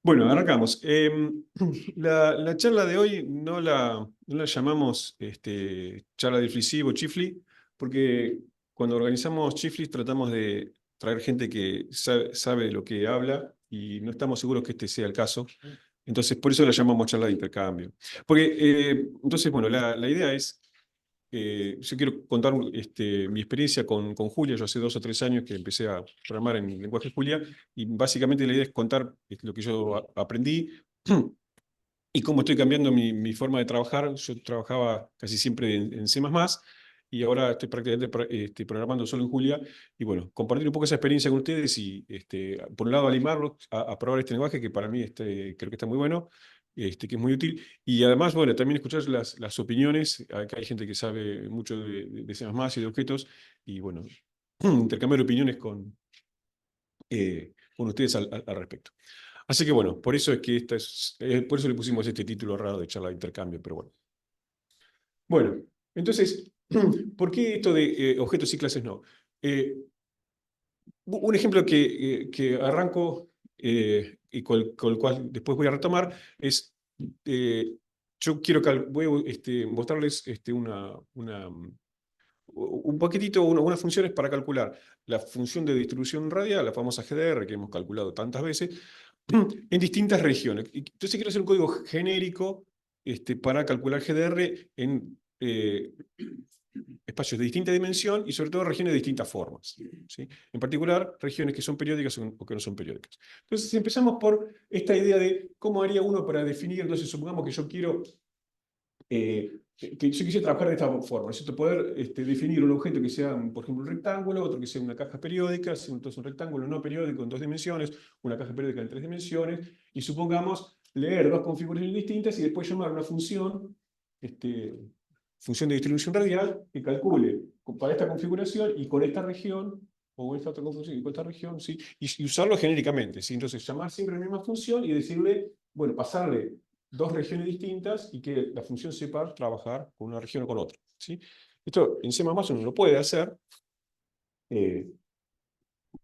Bueno, arrancamos. La charla de hoy no la llamamos charla de Flickr o Chifli, porque cuando organizamos Chiflis tratamos de traer gente que sabe de lo que habla y no estamos seguros que este sea el caso. Entonces, por eso la llamamos charla de intercambio. Porque, entonces, bueno, la idea es yo quiero contar mi experiencia con Julia. Yo hace 2 o 3 años que empecé a programar en lenguaje Julia, y básicamente la idea es contar lo que yo aprendí y cómo estoy cambiando mi forma de trabajar. Yo trabajaba casi siempre en C++, y ahora estoy prácticamente programando solo en Julia. Y bueno, compartir un poco esa experiencia con ustedes y, por un lado, animarlos a probar este lenguaje que para mí creo que está muy bueno, que es muy útil. Y además, bueno, también escuchar las opiniones. Acá hay gente que sabe mucho de C++ y de objetos, y bueno, intercambiar opiniones con ustedes al respecto. Así que bueno, por eso es que por eso le pusimos este título raro de charla de intercambio, pero bueno. Bueno, entonces, ¿por qué esto de objetos y clases no? Eh, un ejemplo que arranco, y con el cual después voy a retomar es, eh, yo quiero voy a mostrarles un paquetito, unas funciones para calcular la función de distribución radial, la famosa GDR que hemos calculado tantas veces, en distintas regiones. Entonces quiero hacer un código genérico para calcular GDR en espacios de distinta dimensión y sobre todo regiones de distintas formas, ¿sí? En particular, regiones que son periódicas o que no son periódicas. Entonces empezamos por esta idea de cómo haría uno para definir. Entonces supongamos que yo quiero que yo quisiera trabajar de esta forma, ¿no es cierto? Poder definir un objeto que sea, por ejemplo, un rectángulo, otro que sea una caja periódica, entonces un rectángulo no periódico en 2 dimensiones, una caja periódica en 3 dimensiones, y supongamos leer dos configuraciones distintas y después llamar una función, este, función de distribución radial, que calcule para esta configuración y con esta región, o con esta otra configuración y con esta región, ¿sí? Y usarlo genéricamente, ¿sí? Entonces llamar siempre la misma función y decirle, bueno, pasarle dos regiones distintas y que la función sepa trabajar con una región o con otra, ¿sí? Esto en C++ uno lo puede hacer, eh,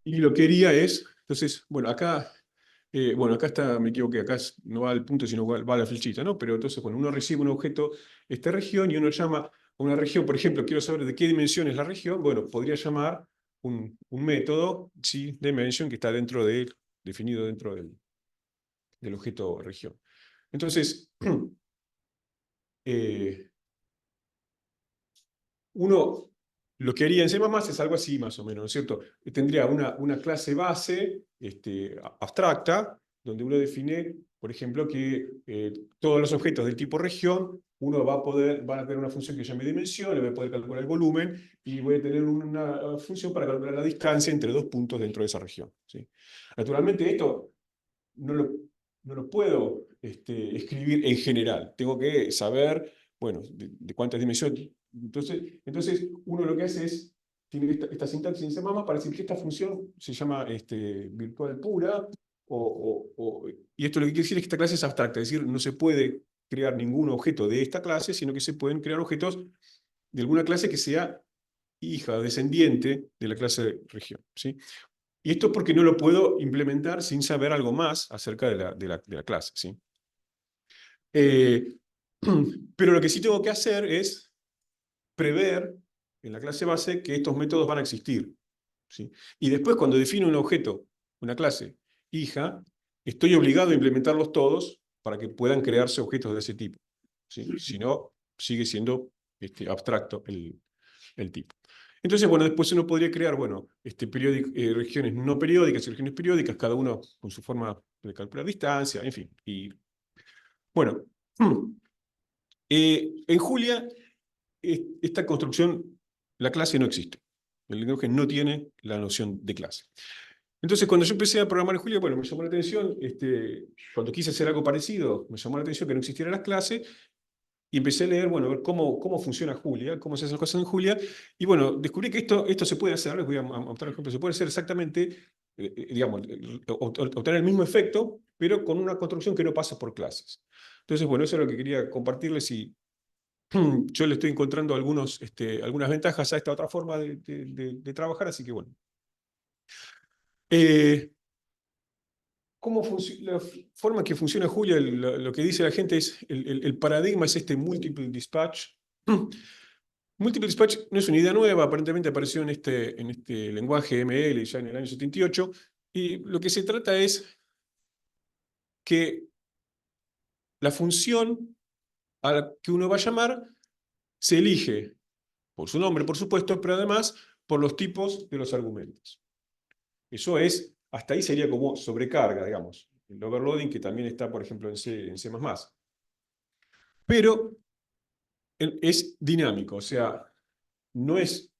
y lo que haría es, entonces, bueno, acá está, me equivoqué, acá no va al punto, sino va a la flechita, ¿no? Pero entonces, bueno, uno recibe un objeto, esta región, y uno llama a una región. Por ejemplo, quiero saber de qué dimensión es la región. Bueno, podría llamar un método, ¿sí? De dimension, que está definido dentro del objeto región. Entonces, eh, uno lo que haría en C++ es algo así, más o menos, ¿no es cierto? Tendría una clase base abstracta, donde uno define, por ejemplo, que todos los objetos del tipo región, uno va a tener una función que se llame dimensión, le voy a poder calcular el volumen, y voy a tener una función para calcular la distancia entre dos puntos dentro de esa región, ¿sí? Naturalmente, esto no lo, no lo puedo escribir en general. Tengo que saber, bueno, de cuántas dimensiones. Entonces, uno lo que hace es, tiene esta sintaxis en C++ para decir que esta función se llama virtual pura, y esto lo que quiere decir es que esta clase es abstracta, es decir, no se puede crear ningún objeto de esta clase, sino que se pueden crear objetos de alguna clase que sea hija, descendiente de la clase región, ¿sí? Y esto es porque no lo puedo implementar sin saber algo más acerca de la clase, ¿sí? Eh, pero lo que sí tengo que hacer es prever en la clase base que estos métodos van a existir, ¿sí? Y después, cuando defino un objeto, una clase hija, estoy obligado a implementarlos todos para que puedan crearse objetos de ese tipo, ¿sí? Si no, sigue siendo abstracto el tipo. Entonces, bueno, después uno podría crear, bueno, regiones no periódicas y regiones periódicas, cada uno con su forma de calcular distancia, en fin. Y bueno, en Julia, esta construcción, la clase no existe. El lenguaje no tiene la noción de clase. Entonces, cuando yo empecé a programar en Julia, bueno, me llamó la atención, cuando quise hacer algo parecido, me llamó la atención que no existieran las clases. Y empecé a leer, bueno, a ver cómo funciona Julia, cómo se hacen las cosas en Julia. Y bueno, descubrí que esto se puede hacer. Les voy a mostrar un ejemplo. Se puede hacer exactamente, digamos, obtener el mismo efecto, pero con una construcción que no pasa por clases. Entonces, bueno, eso es lo que quería compartirles, y yo le estoy encontrando algunas ventajas a esta otra forma de trabajar, así que bueno. Eh, la forma que funciona Julia, lo que dice la gente es, el paradigma es este multiple dispatch. Multiple dispatch no es una idea nueva, aparentemente apareció en este lenguaje ML ya en el año 78, y lo que se trata es que la función a la que uno va a llamar se elige por su nombre, por supuesto, pero además por los tipos de los argumentos. Eso es, hasta ahí sería como sobrecarga, digamos. El overloading que también está, por ejemplo, en C++. Pero es dinámico, o sea, no es...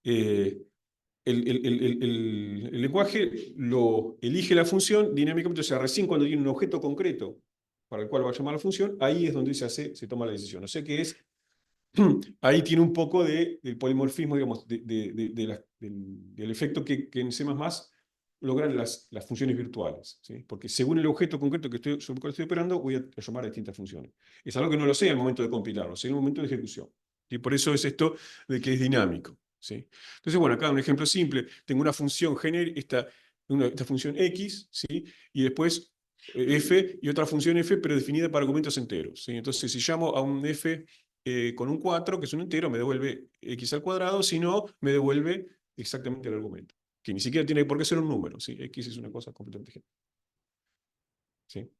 eh, el lenguaje lo elige la función dinámicamente, o sea, recién cuando tiene un objeto concreto para el cual va a llamar la función, ahí es donde se toma la decisión. O sea que es, ahí tiene un poco del polimorfismo, digamos, del efecto que en C++ logran las funciones virtuales, ¿sí? Porque según el objeto concreto sobre el cual estoy operando, voy a llamar a distintas funciones. Es algo que no lo sé al momento de compilarlo, sé en el momento de ejecución. Y por eso es esto de que es dinámico, ¿sí? Entonces, bueno, acá un ejemplo simple. Tengo una función genérica, esta función x, ¿sí? Y después f y otra función f, pero definida para argumentos enteros, ¿sí? Entonces, si llamo a un f con un 4, que es un entero, me devuelve x al cuadrado, si no, me devuelve exactamente el argumento, que ni siquiera tiene por qué ser un número, ¿sí? X es una cosa completamente general, ¿sí?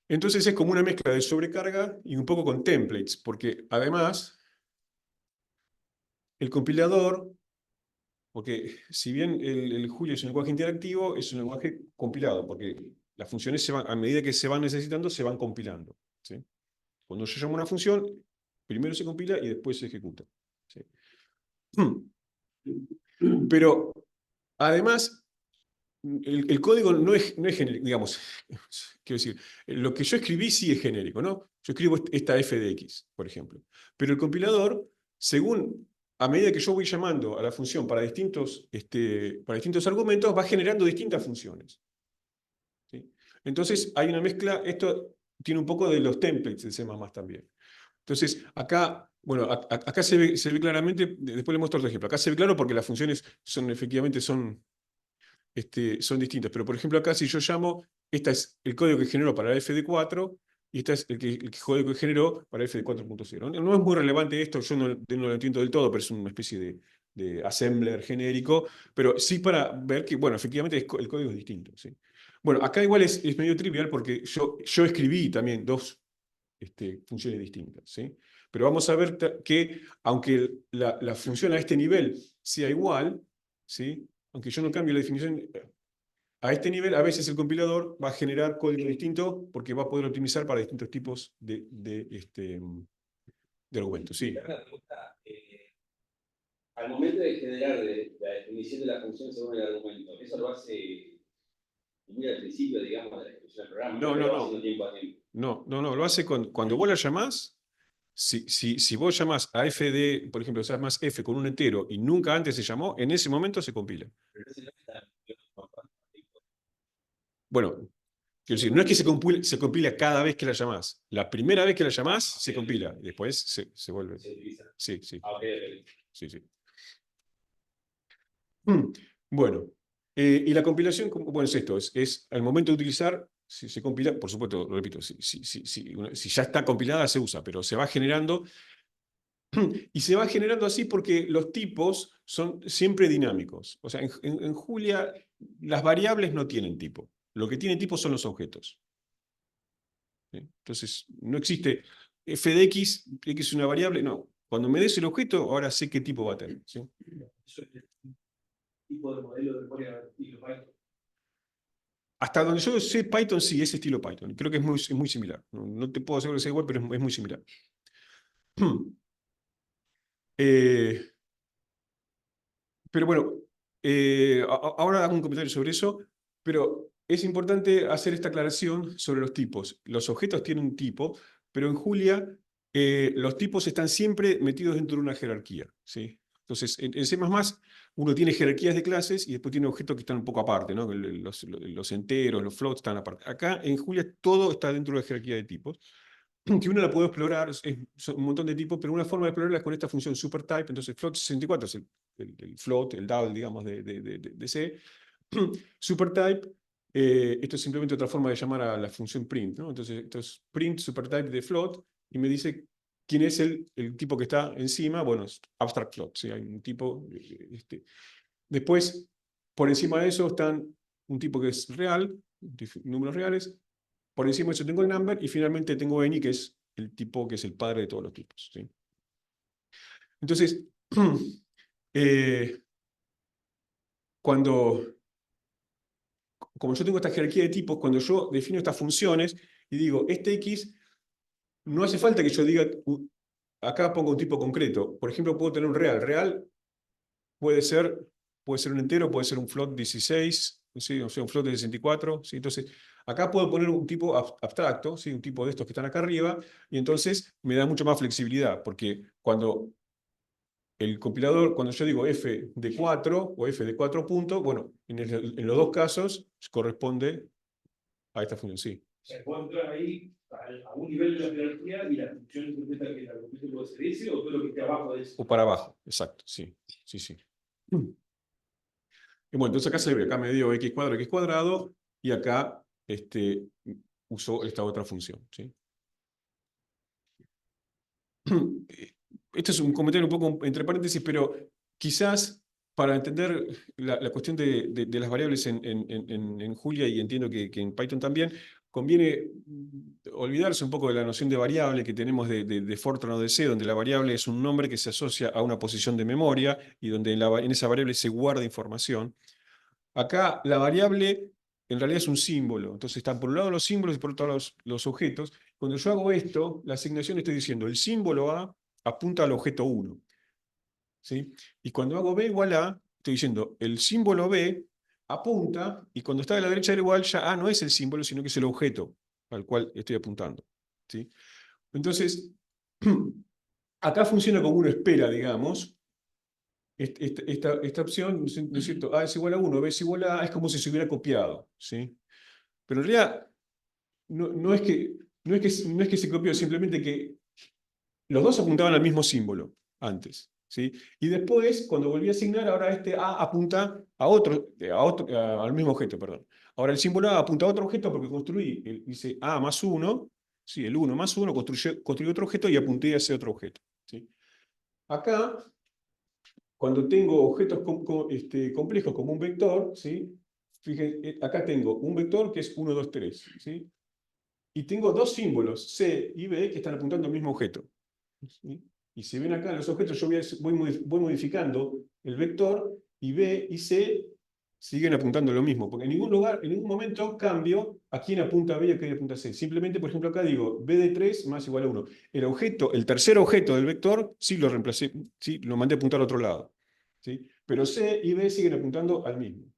Entonces es como una mezcla de sobrecarga y un poco con templates, porque además el compilador, porque si bien el Julia es un lenguaje interactivo, es un lenguaje compilado, porque las funciones a medida que se van necesitando, se van compilando, ¿sí? Cuando yo llamo una función, primero se compila y después se ejecuta, ¿sí? Pero además, el código no es genérico, digamos, quiero decir, lo que yo escribí sí es genérico, ¿no? Yo escribo esta f de x, por ejemplo. Pero el compilador, a medida que yo voy llamando a la función para distintos argumentos, va generando distintas funciones, ¿sí? Entonces, hay una mezcla, esto tiene un poco de los templates de C++ también. Entonces, acá, bueno, acá se ve claramente, después le muestro otro ejemplo, acá se ve claro porque las funciones efectivamente son distintas. Pero, por ejemplo, acá si yo llamo, este es el código que generó para la FD4 y este es el código que generó para FD4.0. No es muy relevante esto, yo no lo entiendo del todo, pero es una especie de assembler genérico, pero sí para ver que, bueno, efectivamente el código es distinto, ¿sí? Bueno, acá igual es medio trivial porque yo escribí también dos funciones distintas, ¿sí? Pero vamos a ver que, aunque la función a este nivel sea igual, ¿sí? Aunque yo no cambie la definición, a este nivel a veces el compilador va a generar código distinto porque va a poder optimizar para distintos tipos de argumentos. Sí. Al momento de generar la definición de la función según el argumento, ¿eso lo hace muy al principio, digamos, de la ejecución del programa? No, ¿Lo hace tiempo a tiempo? No, lo hace cuando vos la llamás. Si vos llamás a f de, por ejemplo, llamás f con un entero y nunca antes se llamó, en ese momento se compila. Bueno, quiero decir, no es que se compila cada vez que la llamás. La primera vez que la llamás se compila y después se vuelve. Sí, sí. Sí, sí. Bueno, y la compilación, bueno, es esto, es al momento de utilizar, si se compila, por supuesto, lo repito, si ya está compilada se usa, pero se va generando, y se va generando así porque los tipos son siempre dinámicos. O sea, en Julia las variables no tienen tipo, lo que tiene tipo son los objetos. ¿Sí? Entonces, no existe f de x es una variable, no. Cuando me des el objeto, ahora sé qué tipo va a tener, ¿sí? Tipo de modelo de memoria estilo Python. Hasta donde yo sé Python, sí, es estilo Python. Creo que es muy similar. No te puedo asegurar que sea igual, pero es muy similar. Eh, pero bueno, ahora hago un comentario sobre eso, pero es importante hacer esta aclaración sobre los tipos. Los objetos tienen un tipo, pero en Julia los tipos están siempre metidos dentro de una jerarquía, ¿sí? Entonces, en C++ uno tiene jerarquías de clases y después tiene objetos que están un poco aparte, ¿no? Los enteros, los floats están aparte. Acá en Julia todo está dentro de la jerarquía de tipos, que uno la puede explorar, son un montón de tipos, pero una forma de explorarla es con esta función supertype. Entonces float64 es el float, el double, digamos, de C, supertype, esto es simplemente otra forma de llamar a la función print, ¿no? Entonces, esto es print supertype de float, y me dice quién es el tipo que está encima. Bueno, es abstract float, ¿sí? Hay un tipo. Después, por encima de eso están un tipo que es real, números reales. Por encima de eso tengo el number, y finalmente tengo any, que es el tipo que es el padre de todos los tipos, ¿sí? Entonces, como yo tengo esta jerarquía de tipos, cuando yo defino estas funciones y digo, este X, no hace falta que yo diga, acá pongo un tipo concreto. Por ejemplo, puedo tener un real. Real puede ser un entero, puede ser un float 16, ¿sí? O sea, un float de 64. ¿Sí? Entonces, acá puedo poner un tipo abstracto, ¿sí? Un tipo de estos que están acá arriba, y entonces me da mucha más flexibilidad, porque cuando el compilador, cuando yo digo f de 4 o f de 4 puntos, bueno, en los dos casos corresponde a esta función, sí. O sea, puedo entrar ahí a un nivel de la jerarquía y la función interpreta que la función puede ser ese o todo lo que esté abajo de eso. O para abajo, exacto, sí. Sí, sí. Y bueno, entonces acá se ve, acá me dio x cuadrado, y acá usó esta otra función, ¿sí? Esto es un comentario un poco entre paréntesis, pero quizás para entender la cuestión de las variables en Julia, y entiendo que en Python también, conviene olvidarse un poco de la noción de variable que tenemos de Fortran o de C, donde la variable es un nombre que se asocia a una posición de memoria y donde en esa variable se guarda información. Acá la variable en realidad es un símbolo. Entonces están por un lado los símbolos y por otro lado los objetos. Cuando yo hago esto, la asignación, estoy diciendo el símbolo A apunta al objeto 1. ¿Sí? Y cuando hago B igual a, estoy diciendo el símbolo B apunta, y cuando está a la derecha del igual, ya A no es el símbolo, sino que es el objeto al cual estoy apuntando. ¿Sí? Entonces, acá funciona como uno espera, digamos. Esta opción, ¿no es cierto? A es igual a 1, B es igual a, es como si se hubiera copiado, ¿sí? Pero en realidad no es que, no es que se copió, simplemente que los dos apuntaban al mismo símbolo antes, ¿sí? Y después, cuando volví a asignar, ahora este A apunta a al mismo objeto, perdón. Ahora el símbolo A apunta a otro objeto porque construí, dice A más 1, ¿sí? El 1 más 1, construí otro objeto y apunté a ese otro objeto, ¿sí? Acá, cuando tengo objetos complejos como un vector, ¿sí? Fíjense, acá tengo un vector que es 1, 2, 3, ¿sí? Y tengo dos símbolos, C y B, que están apuntando al mismo objeto, ¿sí? Y si ven acá los objetos, yo voy modificando el vector, y B y C siguen apuntando a lo mismo, porque en ningún lugar, en ningún momento cambio a quién apunta B y a quién apunta C. Simplemente, por ejemplo, acá digo B de 3 más igual a 1. El tercer objeto del vector, sí lo reemplacé, sí, lo mandé a apuntar al otro lado, ¿sí? Pero C y B siguen apuntando al mismo.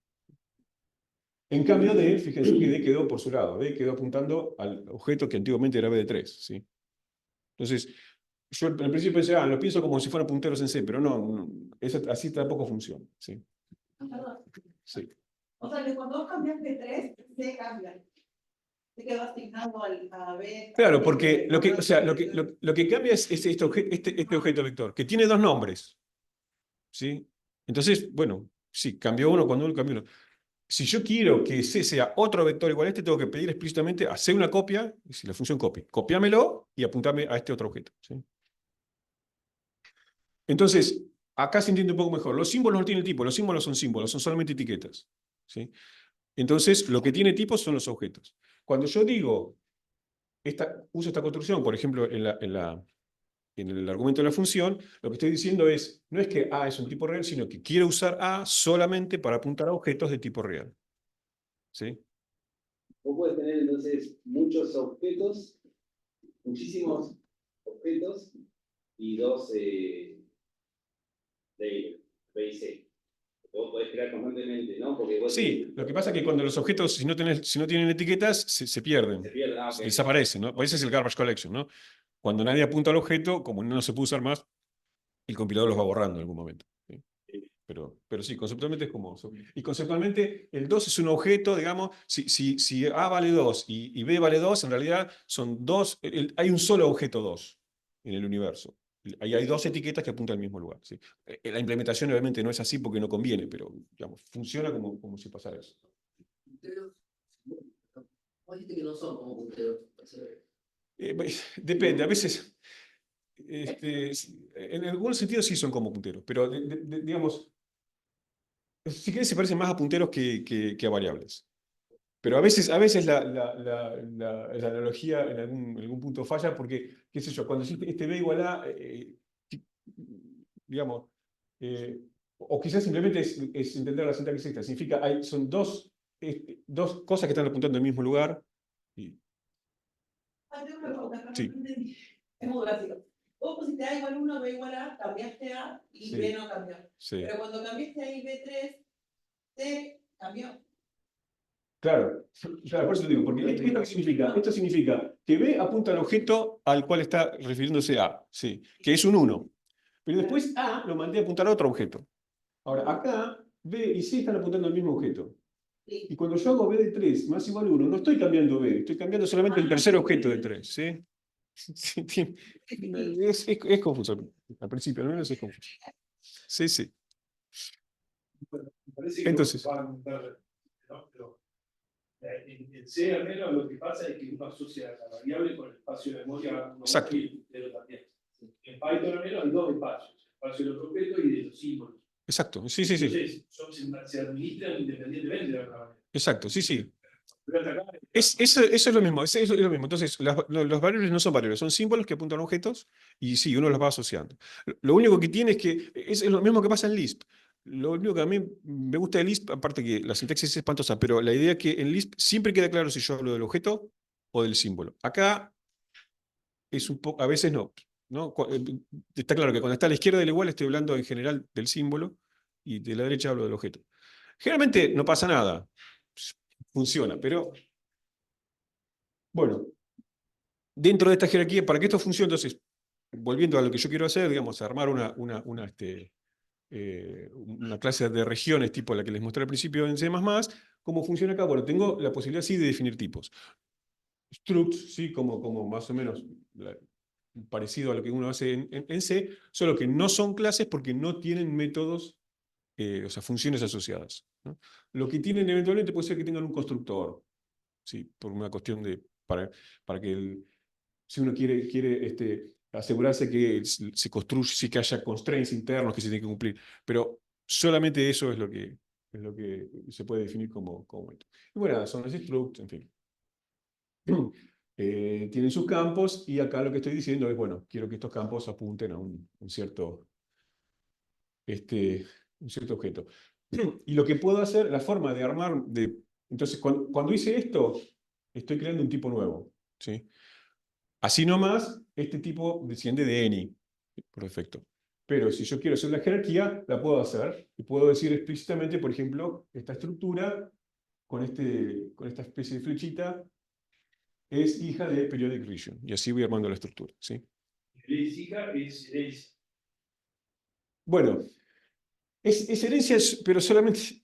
En cambio D, fíjense que D quedó por su lado. D quedó apuntando al objeto que antiguamente era B de 3, ¿sí? Entonces, yo al principio pensé, lo pienso como si fueran punteros en C, pero no, así tampoco funciona, ¿sí? Perdón. Sí. O sea, que cuando vos cambias de 3, se cambia. Se quedó asignado a B. Claro, porque o sea, lo que cambia es este objeto vector, que tiene dos nombres, ¿sí? Entonces, bueno, sí, cambió uno cuando uno cambió uno. Si yo quiero que C sea otro vector igual a este, tengo que pedir explícitamente hacer una copia, si la función copy, copiámelo y apuntame a este otro objeto, ¿sí? Entonces, acá se entiende un poco mejor. Los símbolos no tienen tipo, los símbolos, son solamente etiquetas, ¿sí? Entonces, lo que tiene tipo son los objetos. Cuando yo digo, uso esta construcción, por ejemplo, en el argumento de la función, lo que estoy diciendo es, no es que A es un tipo real, sino que quiero usar A solamente para apuntar a objetos de tipo real, ¿sí? Vos podés tener entonces muchos objetos, muchísimos objetos y dos de B y C. Vos podés crear constantemente, ¿no? Porque vos Sí, lo que pasa es que cuando los objetos, si no tienen etiquetas, se pierden, se pierde. Okay. Desaparecen, ¿no? Ese es el garbage collection, ¿no? Cuando nadie apunta al objeto, como no se puede usar más, el compilador los va borrando en algún momento, ¿sí? Pero sí, conceptualmente es como eso. Y conceptualmente el 2 es un objeto, digamos, si A vale 2 y B vale 2, en realidad son dos, hay un solo objeto 2 en el universo. Ahí hay dos etiquetas que apuntan al mismo lugar. ¿Sí? La implementación obviamente no es así porque no conviene, pero digamos, funciona como si pasara eso. Punteros, vos dijiste que no son como punteros. Depende, a veces, en algún sentido sí son como punteros, pero digamos, si querés se parecen más a punteros que a variables. Pero a veces la analogía en algún punto falla porque, qué sé yo, cuando este B igual a, digamos, o quizás simplemente es entender la sintaxis esta. Significa, son dos cosas que están apuntando al mismo lugar. Y, Tengo una pregunta, pero Sí. no entendí. Es muy básico. Vos pusiste A igual 1, B igual A, cambiaste A y Sí. B no cambió. sí. Pero cuando cambiaste A y B3, C cambió. Claro, por eso te digo, porque esto significa que B apunta al objeto al cual está refiriéndose A, sí, que es un 1. Pero después A lo mandé a apuntar a otro objeto. Ahora, acá B y C están apuntando al mismo objeto. Sí. Y cuando yo hago B de 3 más igual a 1, no estoy cambiando B, estoy cambiando solamente el tercer objeto de 3. ¿Sí? Sí, es confuso. Al principio, al menos es confuso. Sí, sí. Bueno, me parece que Entonces. va a aumentar, ¿no? Pero en C al menos lo que pasa es que uno asocia la variable con el espacio de memoria. Exacto. Pero también. En Python al menos hay dos espacios: el espacio del objeto y de los símbolos. Exacto, sí, sí, sí. Entonces, se administran independientemente de la manera. Exacto, sí, sí. Pero hasta acá, Eso es lo mismo, eso es lo mismo. Entonces, los variables no son variables, son símbolos que apuntan a objetos y sí, uno los va asociando. Lo único que tiene es que es lo mismo que pasa en Lisp. Lo único que a mí me gusta de Lisp, aparte que la sintaxis es espantosa, pero la idea es que en Lisp siempre queda claro si yo hablo del objeto o del símbolo. Acá es un poco, a veces no. Está claro que cuando está a la izquierda del igual estoy hablando en general del símbolo y de la derecha hablo del objeto. Generalmente no pasa nada, funciona, pero bueno, dentro de esta jerarquía, para que esto funcione, entonces, volviendo a lo que yo quiero hacer, digamos, armar una clase de regiones tipo la que les mostré al principio en C++, ¿cómo funciona acá? Bueno, tengo la posibilidad sí de definir tipos. Structs, sí, como más o menos parecido a lo que uno hace en C, solo que no son clases porque no tienen métodos, o sea, funciones asociadas, ¿no? Lo que tienen eventualmente puede ser que tengan un constructor, ¿sí? Por una cuestión para que si uno quiere asegurarse que se construye, sí que haya constraints internos que se tienen que cumplir, pero solamente eso es lo que se puede definir como método. Y bueno, son los structs, en fin. Tienen sus campos y acá lo que estoy diciendo es, bueno, quiero que estos campos apunten a un cierto objeto. Y lo que puedo hacer, la forma de armar, entonces cuando hice esto, estoy creando un tipo nuevo, ¿sí? Así nomás, este tipo desciende de any, por defecto. Pero si yo quiero hacer la jerarquía, la puedo hacer. Y puedo decir explícitamente, por ejemplo, esta estructura, con esta especie de flechita, es hija de periodic region. Y así voy armando la estructura, ¿sí? es hija, es herencia. Bueno, es herencia, pero solamente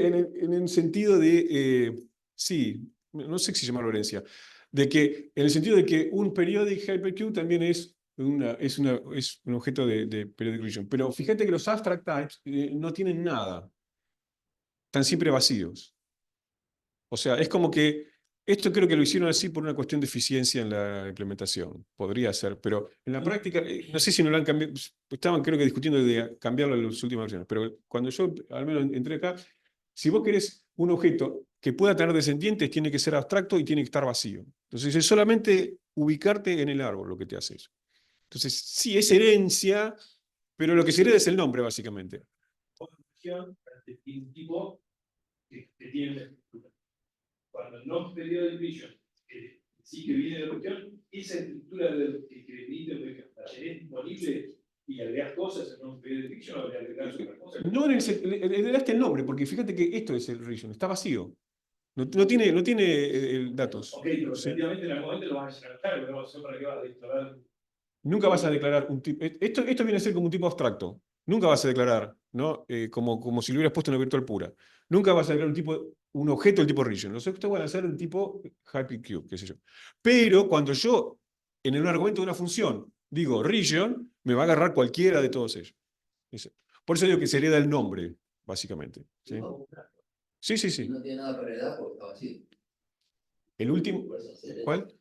en el sentido de, sí, no sé si llamarlo herencia, de que, en el sentido de que un periodic hypercube también es un objeto de periodic region. Pero fíjate que los abstract types no tienen nada, están siempre vacíos. O sea, es como que esto creo que lo hicieron así por una cuestión de eficiencia en la implementación. Podría ser, pero en la práctica, no sé si no lo han cambiado. Estaban creo que discutiendo de cambiarlo en las últimas versiones, pero cuando yo al menos entré acá, si vos querés un objeto que pueda tener descendientes, tiene que ser abstracto y tiene que estar vacío. Entonces es solamente ubicarte en el árbol lo que te hace eso. Entonces sí, es herencia, pero lo que se hereda es el nombre, básicamente. Un tipo que tiene una estructura. Cuando no periodic region, sí que viene de la región, esa estructura que viene de región, la tenés disponible y agregás cosas en un periodic region o le agregás otras cosas. No le heredaste el nombre, porque fíjate que esto es el region, está vacío. No tiene datos. Ok, pero ¿sí? efectivamente en algún momento lo vas a declarar, pero no sé para qué vas a declarar. Nunca vas a declarar un tipo. Esto viene a ser como un tipo abstracto. Nunca vas a declarar, ¿no? Como si lo hubieras puesto en una virtual pura. Nunca vas a declarar un objeto del tipo region. Los objetos van a ser del tipo hypercube, qué sé yo. Pero cuando yo, en un argumento de una función, digo region, me va a agarrar cualquiera de todos ellos. Por eso digo que se hereda el nombre, básicamente. ¿Sí? Sí, sí, sí. No tiene nada para heredar porque está vacío. El último, Por eso se hereda. ¿cuál?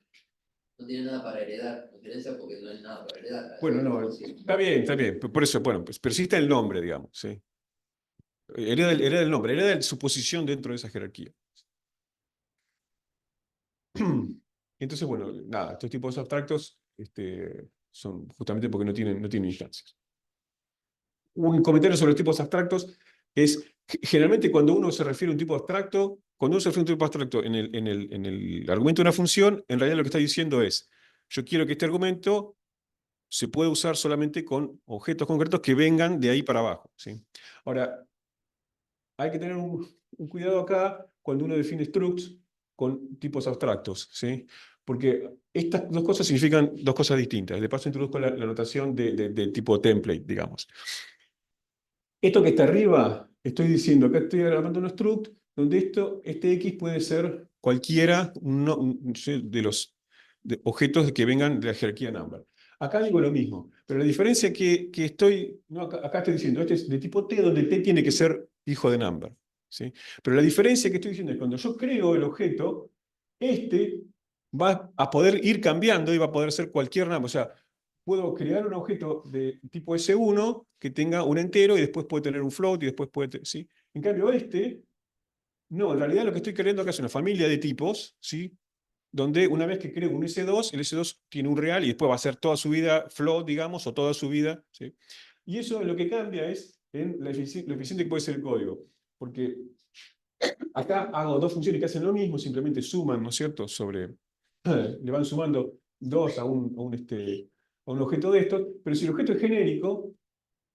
No tiene nada para heredar, diferencia porque no hay nada para heredar. Bueno, no, está bien, por eso, bueno, pues persiste el nombre, digamos, ¿sí? Hereda el nombre, hereda su posición dentro de esa jerarquía. Entonces, bueno, nada, estos tipos abstractos son justamente porque no tienen instancias. Un comentario sobre los tipos abstractos es, generalmente cuando uno se refiere a un tipo abstracto, cuando uno se refiere a un tipo abstracto en el argumento de una función, en realidad lo que está diciendo es, yo quiero que este argumento se pueda usar solamente con objetos concretos que vengan de ahí para abajo, ¿sí? Ahora, hay que tener un cuidado acá cuando uno define structs con tipos abstractos, ¿sí? Porque estas dos cosas significan dos cosas distintas. De paso introduzco la notación de tipo template, digamos. Esto que está arriba, estoy diciendo, acá estoy armando un struct donde este X puede ser cualquiera de los objetos que vengan de la jerarquía number. Acá digo lo mismo, pero la diferencia que estoy, no, acá estoy diciendo, este es de tipo T, donde T tiene que ser hijo de number, ¿sí? Pero la diferencia que estoy diciendo es cuando yo creo el objeto, este va a poder ir cambiando y va a poder ser cualquier number. O sea, puedo crear un objeto de tipo S1 que tenga un entero y después puede tener un float y después puede ¿sí? En cambio no, en realidad lo que estoy creando acá es una familia de tipos, ¿sí? Donde una vez que creo un S2, el S2 tiene un real y después va a ser toda su vida float, digamos, o toda su vida, ¿sí? Y eso lo que cambia es en lo eficiente que puede ser el código. Porque acá hago dos funciones que hacen lo mismo, simplemente suman, ¿no es cierto? Le van sumando dos a un objeto de estos, pero si el objeto es genérico,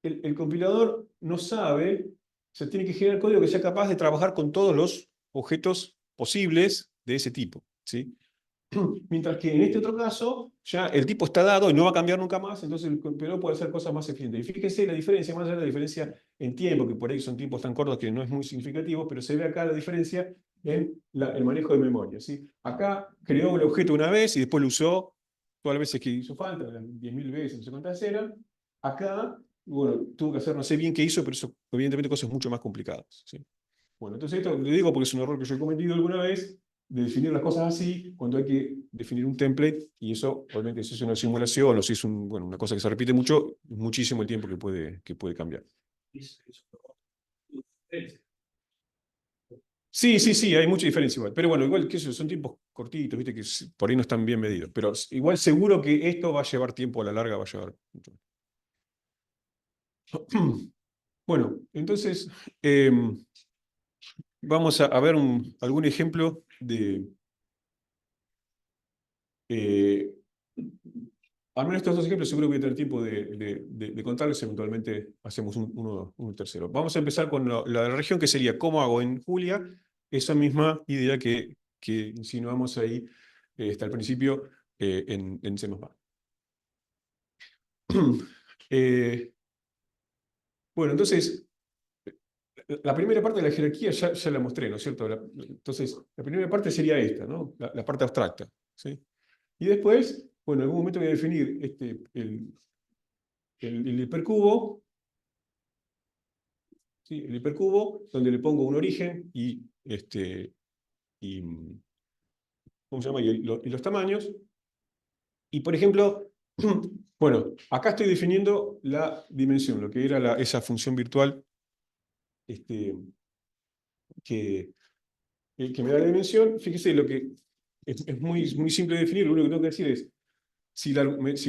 el compilador no sabe, o sea, tiene que generar código que sea capaz de trabajar con todos los objetos posibles de ese tipo, ¿sí? Mientras que en este otro caso, ya el tipo está dado y no va a cambiar nunca más, entonces el compilador puede hacer cosas más eficientes. Y fíjese la diferencia, más allá de la diferencia en tiempo, que por ahí son tiempos tan cortos que no es muy significativo, pero se ve acá la diferencia en el manejo de memoria, ¿sí? Acá creó el objeto una vez y después lo usó todas las veces que hizo falta, 10.000 veces, no sé cuántas eran. Acá, bueno, tuvo que hacer, no sé bien qué hizo, pero eso, evidentemente, cosas mucho más complicadas, ¿sí? Bueno, entonces esto lo digo porque es un error que yo he cometido alguna vez, de definir las cosas así, cuando hay que definir un template, y eso, obviamente, si es una simulación o si es una cosa que se repite mucho, es muchísimo el tiempo que puede cambiar. Sí, sí, sí, hay mucha diferencia igual. Pero bueno, igual que eso, son tiempos cortitos, viste, que por ahí no están bien medidos. Pero igual seguro que esto va a llevar tiempo a la larga, va a llevar mucho. Bueno, entonces vamos a ver algún ejemplo de... al menos estos dos ejemplos seguro que voy a tener tiempo de contarles, eventualmente hacemos un tercero. Vamos a empezar con la región, que sería cómo hago en Julia esa misma idea que insinuamos ahí hasta el principio en C++. Bueno, entonces, la primera parte de la jerarquía ya la mostré, ¿no es cierto? Entonces, la primera parte sería esta, ¿no? La parte abstracta, ¿sí? Y después, bueno, en algún momento voy a definir el hipercubo, ¿sí? El hipercubo, donde le pongo un origen ¿cómo se llama? Y los tamaños. Y por ejemplo, bueno, acá estoy definiendo la dimensión, lo que era esa función virtual que me da la dimensión. Fíjese, lo que es muy simple de definir, lo único que tengo que decir es, si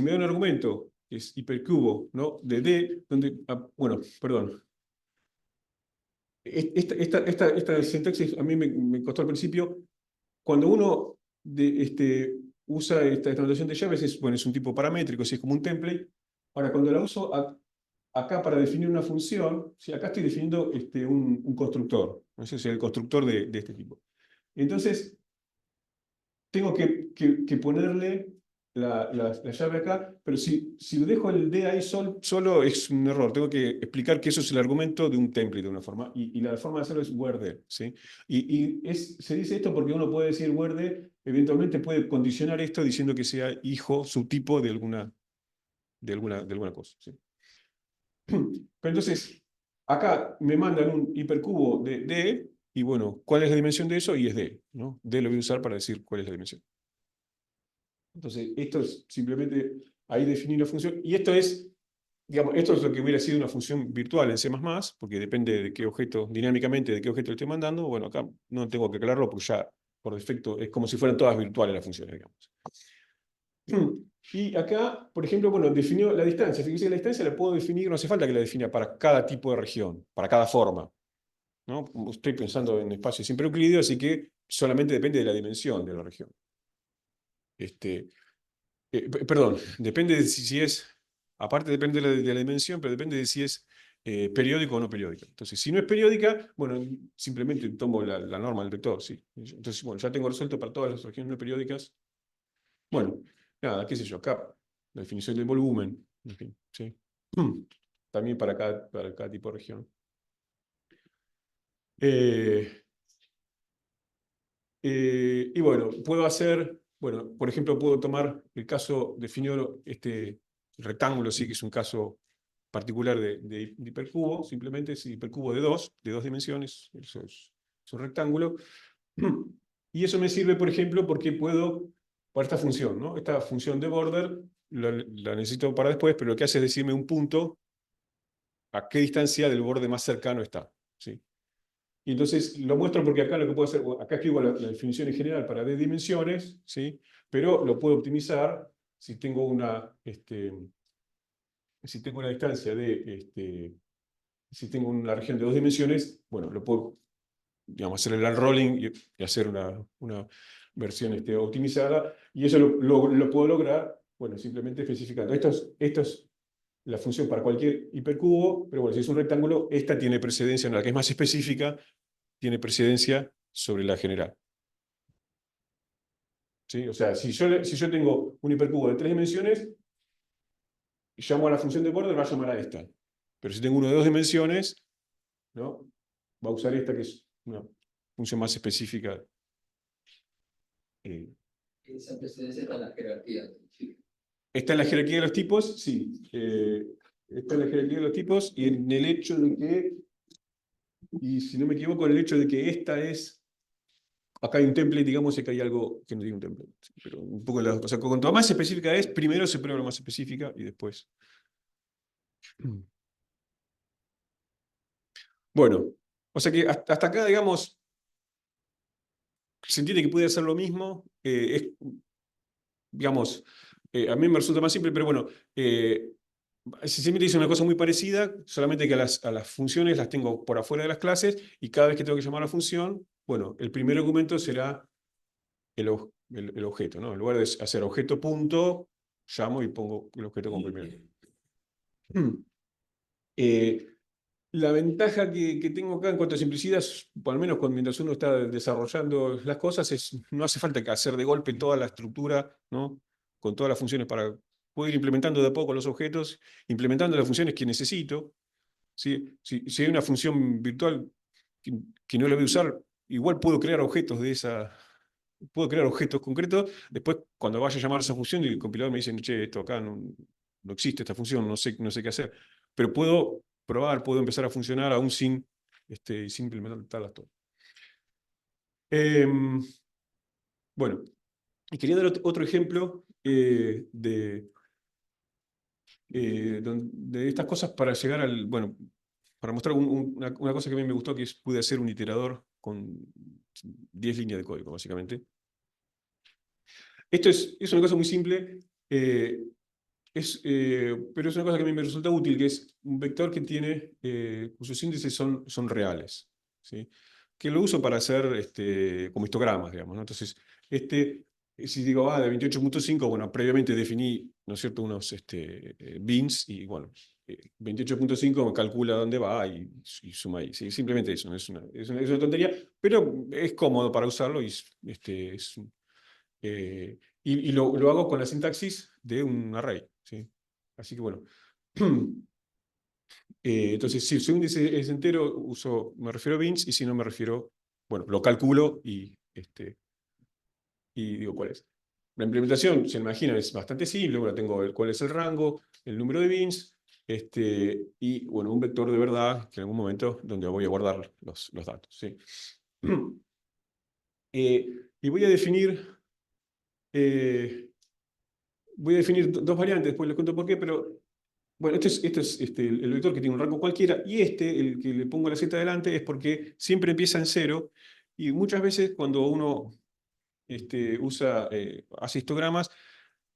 me da un argumento, que es hipercubo, ¿no? De D, donde, bueno, perdón. Esta sintaxis a mí me costó al principio. Cuando uno usa esta notación de llaves, es un tipo paramétrico, es como un template. Ahora, cuando la uso acá para definir una función, ¿sí? Acá estoy definiendo un constructor, ¿no? Ese es el constructor de este tipo. Entonces, tengo que ponerle la llave acá, pero si lo dejo el D ahí solo es un error. Tengo que explicar que eso es el argumento de un template de una forma, y la forma de hacerlo es where_d, ¿sí? Se dice esto porque uno puede decir where_d, eventualmente puede condicionar esto diciendo que sea hijo, subtipo de alguna de alguna cosa, ¿sí? Pero entonces, acá me mandan un hipercubo de D, y bueno, ¿cuál es la dimensión de eso? Y es D, ¿no? D lo voy a usar para decir cuál es la dimensión. Entonces, esto es simplemente ahí definir la función, y esto es, digamos, esto es lo que hubiera sido una función virtual en C++, porque depende de qué objeto, dinámicamente, de qué objeto le estoy mandando. Bueno, acá no tengo que aclararlo porque ya, por defecto, es como si fueran todas virtuales las funciones, digamos. Y acá, por ejemplo, bueno, definió la distancia. Fíjense que la distancia la puedo definir, no hace falta que la defina para cada tipo de región, para cada forma, ¿no? Estoy pensando en espacios siempre euclídeos, así que solamente depende de la dimensión de la región. Perdón, depende de si es, aparte depende de la dimensión, pero depende de si es periódico o no periódica. Entonces, si no es periódica, bueno, simplemente tomo la norma del vector, ¿sí? Entonces, bueno, ya tengo resuelto para todas las regiones no periódicas. Bueno, nada, qué sé yo, acá, la definición del volumen, en fin, ¿sí? También para cada tipo de región. Y bueno, puedo hacer, bueno, por ejemplo, puedo tomar el caso definido, este rectángulo, sí que es un caso particular de hipercubo, simplemente es hipercubo de dos dimensiones, eso es un rectángulo. Y eso me sirve, por ejemplo, porque puedo, para esta función, ¿no? Esta función de border la necesito para después, pero lo que hace es decirme un punto a qué distancia del borde más cercano está, ¿sí? Y entonces lo muestro porque acá lo que puedo hacer, acá escribo la definición en general para D dimensiones, ¿sí? Pero lo puedo optimizar si tengo si tengo una distancia si tengo una región de 2 dimensiones, bueno, lo puedo, digamos, hacer el unrolling y hacer una versión optimizada, y eso lo puedo lograr, bueno, simplemente especificando. Esto es la función para cualquier hipercubo, pero bueno, si es un rectángulo, esta tiene precedencia, en la que es más específica, tiene precedencia sobre la general. ¿Sí? O sea, si yo tengo un hipercubo de 3 dimensiones, llamo a la función de border, va a llamar a esta. Pero si tengo uno de 2 dimensiones, ¿no? Va a usar esta, que es una función más específica. Esa precedencia está en la jerarquía. Sí. Está en la jerarquía de los tipos, sí. Está en la jerarquía de los tipos, y en el hecho de que, y si no me equivoco, en el hecho de que esta es. Acá hay un template, digamos, y acá hay algo que no tiene un template. Sí, pero un poco o sea, cuanto más específica es, primero se prueba la más específica y después. Bueno, o sea que hasta acá, digamos, se entiende que puede hacer lo mismo. Digamos, a mí me resulta más simple, pero bueno, siempre dice una cosa muy parecida, solamente que a las funciones las tengo por afuera de las clases, y cada vez que tengo que llamar a la función, bueno, el primer argumento será el objeto, ¿no? En lugar de hacer objeto punto, llamo y pongo el objeto como primero. Eh, la ventaja que tengo acá en cuanto a simplicidad, al menos mientras uno está desarrollando las cosas, es no hace falta que hacer de golpe toda la estructura, ¿no? Con todas las funciones para poder ir implementando de a poco los objetos, implementando las funciones que necesito. ¿Sí? Si hay una función virtual que no la voy a usar, igual puedo crear objetos de esa. Puedo crear objetos concretos. Después, cuando vaya a llamar a esa función, y el compilador me dice, che, esto acá no existe esta función, no sé qué hacer. Pero puedo probar, puedo empezar a funcionar aún sin implementarlas todas. Bueno, y quería dar otro ejemplo de estas cosas para llegar al. Bueno, para mostrar una cosa que a mí me gustó, que pude hacer un iterador con 10 líneas de código, básicamente. Esto es una cosa muy simple, pero es una cosa que a mí me resulta útil, que es un vector que tiene, cuyos índices son reales, ¿sí? Que lo uso para hacer como histogramas, digamos, ¿no? Entonces, si digo, de 28.5, bueno, previamente definí, ¿no es cierto?, unos bins, y bueno, 28.5 calcula dónde va y suma ahí. ¿Sí? Simplemente eso, es una tontería, pero es cómodo para usarlo, y lo hago con la sintaxis de un array, ¿sí? Así que bueno. Entonces, si su índice es entero, me refiero a bins, y si no me refiero, bueno, lo calculo y digo cuál es. La implementación, se imaginan, es bastante simple. Bueno, tengo cuál es el rango, el número de bins, y bueno, un vector de verdad, que en algún momento donde voy a guardar los datos. ¿Sí? Y voy a definir dos variantes, después les cuento por qué, pero bueno, este es el vector que tiene un rango cualquiera, y el que le pongo la z adelante, es porque siempre empieza en 0, y muchas veces cuando uno hace histogramas,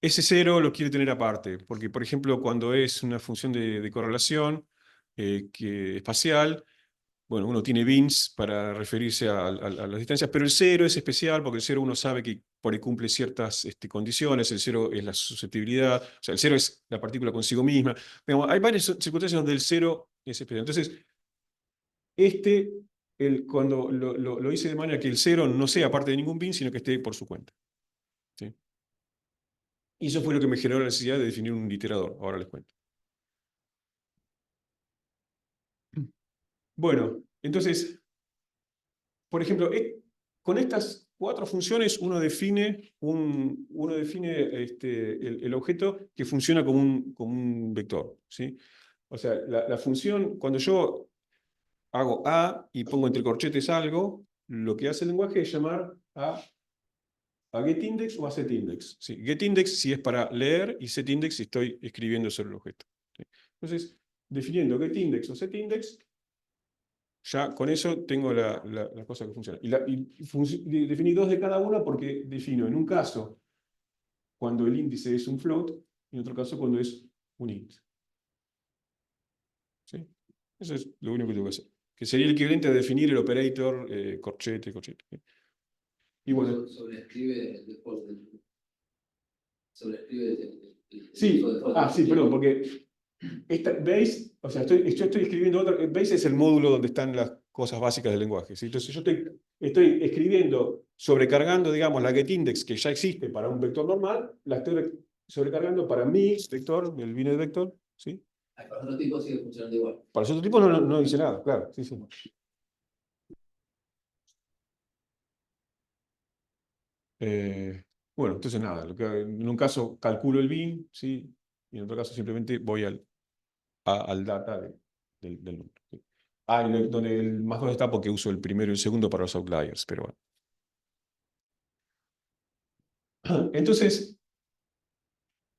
ese 0 lo quiere tener aparte, porque por ejemplo cuando es una función de correlación espacial, bueno, uno tiene bins para referirse a las distancias, pero el 0 es especial porque el 0 uno sabe que por ahí cumple ciertas condiciones, el 0 es la susceptibilidad, o sea, el 0 es la partícula consigo misma. Digamos, hay varias circunstancias donde el 0 es especial. Entonces, cuando lo hice de manera que el 0 no sea parte de ningún bin, sino que esté por su cuenta. ¿Sí? Y eso fue lo que me generó la necesidad de definir un iterador. Ahora les cuento. Bueno, entonces, por ejemplo, con estas 4 funciones uno define el objeto que funciona como un vector. ¿Sí? O sea, la función, cuando yo hago A y pongo entre corchetes algo, lo que hace el lenguaje es llamar a getIndex o a setIndex. ¿Sí? GetIndex si es para leer y setIndex si estoy escribiendo sobre el objeto. ¿Sí? Entonces, definiendo getIndex o setIndex, ya con eso tengo la cosa que funciona. Definí 2 de cada una porque defino en un caso cuando el índice es un float y en otro caso cuando es un int. ¿Sí? Eso es lo único que tengo que hacer. Que sería el equivalente a definir el operator corchete. ¿Sí? Y bueno. Sobreescribe el default. Sobreescribe Sí, default. sí, perdón, porque Base, o sea, yo estoy escribiendo Base es el módulo donde están las cosas básicas del lenguaje. ¿Sí? Entonces yo estoy escribiendo, sobrecargando, digamos, la getIndex que ya existe para un vector normal, la estoy sobrecargando para mi vector, el binet vector. ¿Sí? Para los otros tipos sigue funcionando igual. Para los otros tipos no dice nada, claro. Sí, sí. Bueno, entonces nada, en un caso calculo el bin, ¿sí? Y en otro caso simplemente voy al data del número. ¿Sí? Donde el más 2 está porque uso el primero y el segundo para los outliers, pero bueno. Entonces,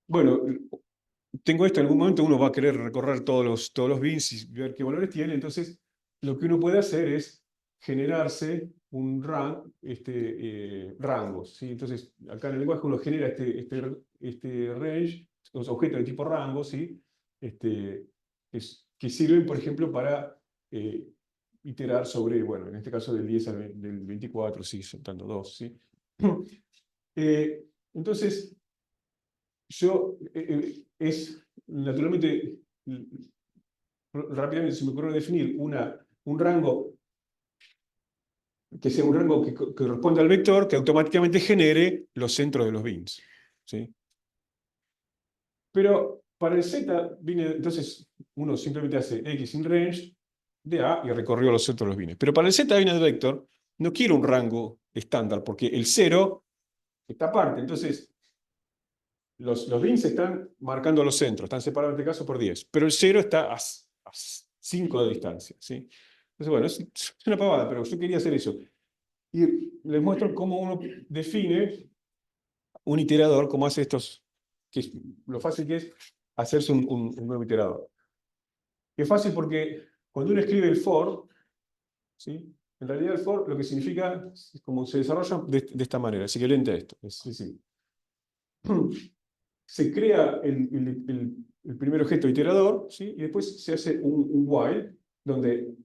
bueno, tengo esto, en algún momento uno va a querer recorrer todos los bins y ver qué valores tiene, entonces lo que uno puede hacer es generarse un rangos. ¿Sí? Entonces, acá en el lenguaje uno genera este range, los objetos de tipo rango, ¿sí? Que sirven, por ejemplo, para iterar sobre, bueno, en este caso del 10 del 24, sí, soltando 2, ¿sí? Entonces, naturalmente, rápidamente se me ocurre definir un rango que sea un rango que corresponde al vector que automáticamente genere los centros de los bins. ¿Sí? Pero para el z, entonces uno simplemente hace x in range de A y recorrió los centros de los bins. Pero para el z binet vector no quiero un rango estándar porque el 0 está aparte. Entonces, los bins están marcando los centros, están separados en este caso por 10, pero el 0 está a 5 de distancia. ¿Sí? Entonces, bueno, es una pavada, pero yo quería hacer eso. Y les muestro cómo uno define un iterador, cómo hace lo fácil que es hacerse un nuevo iterador. Es fácil porque cuando uno escribe el for, ¿sí? En realidad el for lo que significa es como se desarrolla de esta manera, así que lente esto. Se crea el primer objeto iterador, ¿sí? Y después se hace un while, donde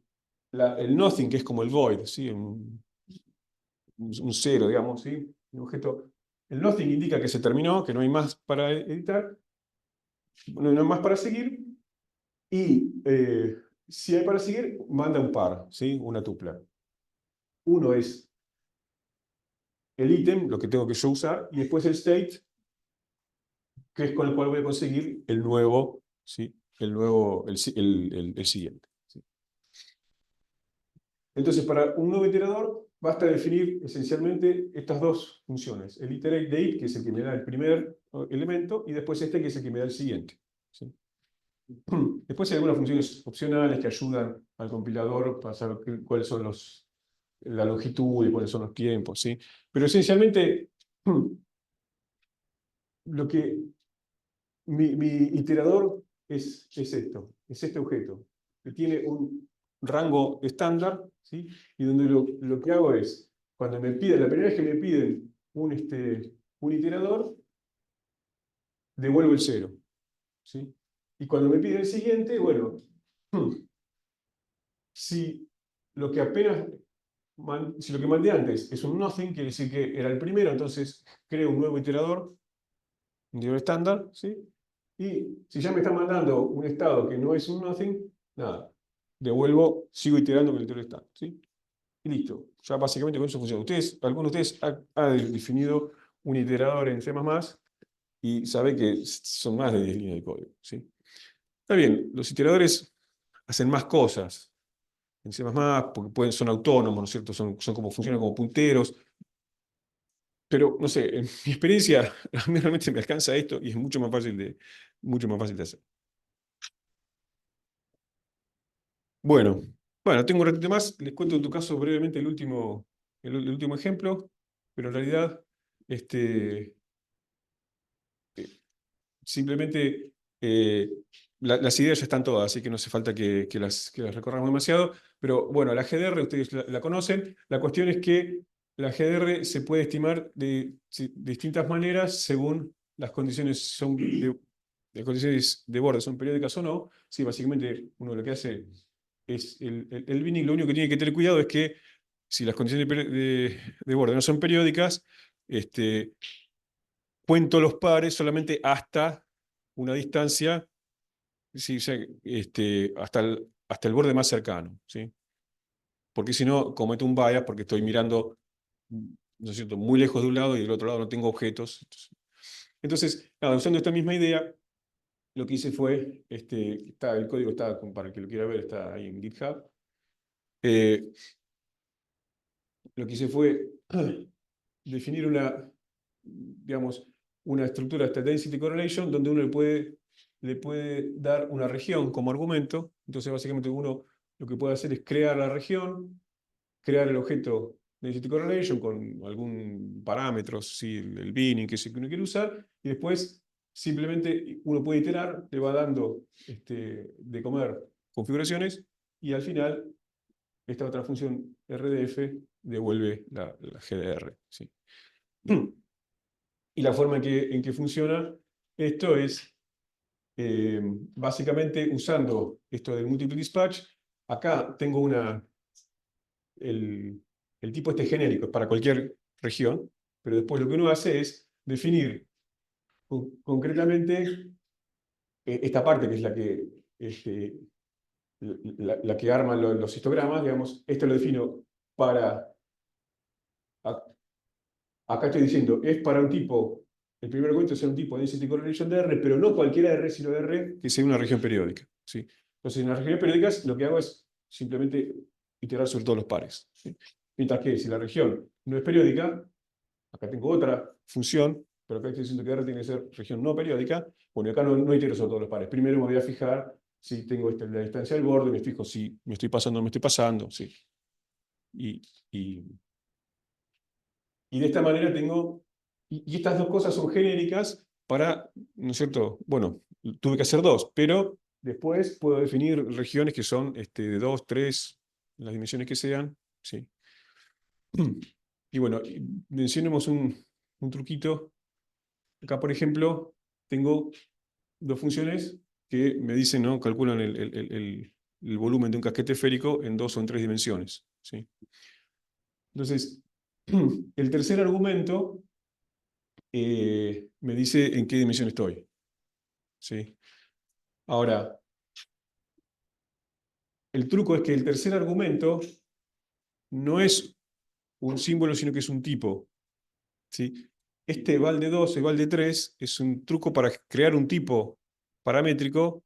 el nothing, que es como el void, ¿sí? un cero, digamos, ¿sí? Un objeto. El nothing indica que se terminó, que no hay más para editar, no hay más para seguir, y si hay para seguir, manda un par, ¿sí? Una tupla. Uno es el ítem, lo que tengo que yo usar, y después el state, que es con el cual voy a conseguir el nuevo, ¿sí? El siguiente. ¿Sí? Entonces, para un nuevo iterador, basta definir esencialmente estas dos funciones. El iterate de it, que es el que me da el primer elemento, y después este, que es el que me da el siguiente. ¿Sí? Después hay algunas funciones opcionales que ayudan al compilador para saber cuáles son la longitud y cuáles son los tiempos, ¿sí? Pero esencialmente, lo que mi iterador es esto, es este objeto, que tiene un rango estándar, ¿sí? Y donde lo que hago es, cuando me piden, la primera vez que me piden un iterador, devuelvo el 0, ¿sí? Y cuando me piden el siguiente, bueno, si lo que apenas si lo que mandé antes es un nothing, quiere decir que era el primero, entonces creo un nuevo iterador, un iterador estándar, ¿sí? Y si ya me está mandando un estado que no es un nothing, nada, devuelvo, sigo iterando con el iterador estándar, ¿sí? Y listo. Ya básicamente con eso funciona. Algunos de ustedes han definido un iterador en C++ y sabe que son más de 10 líneas de código, ¿sí? Está bien, los iteradores hacen más cosas en C++, porque son autónomos, ¿no es cierto? Funcionan como punteros. Pero, no sé, en mi experiencia, a mí realmente me alcanza esto y es mucho más fácil de hacer. Bueno, tengo un ratito más. Les cuento en tu caso brevemente el último ejemplo, pero en realidad, eh, simplemente las ideas ya están todas, así que no hace falta que las recorramos demasiado. Pero bueno, la GDR ustedes la conocen. La cuestión es que la GDR se puede estimar de distintas maneras según las condiciones las condiciones de borde son periódicas o no. Sí, básicamente uno lo que hace es el binning. Lo único que tiene que tener cuidado es que si las condiciones de borde no son periódicas, cuento los pares solamente hasta una distancia, sí, hasta el borde más cercano, ¿sí? Porque si no, cometo un bias porque estoy mirando, ¿no es cierto?, muy lejos de un lado y del otro lado no tengo objetos. Entonces, nada, usando esta misma idea, lo que hice fue, el código está, para el que lo quiera ver, está ahí en GitHub. Lo que hice fue definir digamos, una estructura, esta density correlation, donde uno le puede dar una región como argumento. Entonces, básicamente, uno lo que puede hacer es crear la región, crear el objeto density correlation con algún parámetro, ¿sí? El binning que uno quiere usar, y después simplemente uno puede iterar, le va dando de comer configuraciones, y al final esta otra función RDF devuelve la GDR, ¿sí? Y la forma en que funciona esto es básicamente usando esto del multiple dispatch. Acá tengo el tipo genérico, es para cualquier región, pero después lo que uno hace es definir concretamente esta parte que es la que arma los histogramas, digamos. Esto lo defino para... Acá estoy diciendo, es para un tipo, el primer argumento es un tipo de density correlation de R, pero no cualquiera de R, sino de R que sea una región periódica, ¿sí? Entonces, en las regiones periódicas lo que hago es simplemente iterar sobre todos los pares, ¿sí? Mientras que si la región no es periódica, acá tengo otra función, pero acá estoy diciendo que R tiene que ser región no periódica. Bueno, acá no itero sobre todos los pares. Primero me voy a fijar si tengo la distancia del borde, me fijo si me estoy pasando o no me estoy pasando, ¿sí? Y de esta manera tengo... Y estas dos cosas son genéricas para, ¿no es cierto? Bueno, tuve que hacer dos, pero después puedo definir regiones que son de 2, 3, las dimensiones que sean, ¿sí? Y bueno, mencionemos un truquito. Acá, por ejemplo, tengo dos funciones que me dicen, ¿no? Calculan el volumen de un casquete esférico en 2 o en 3 dimensiones, ¿sí? Entonces, el tercer argumento me dice en qué dimensión estoy, ¿sí? Ahora, el truco es que el tercer argumento no es un símbolo, sino que es un tipo, ¿sí? Este val de 2 y val de 3 es un truco para crear un tipo paramétrico,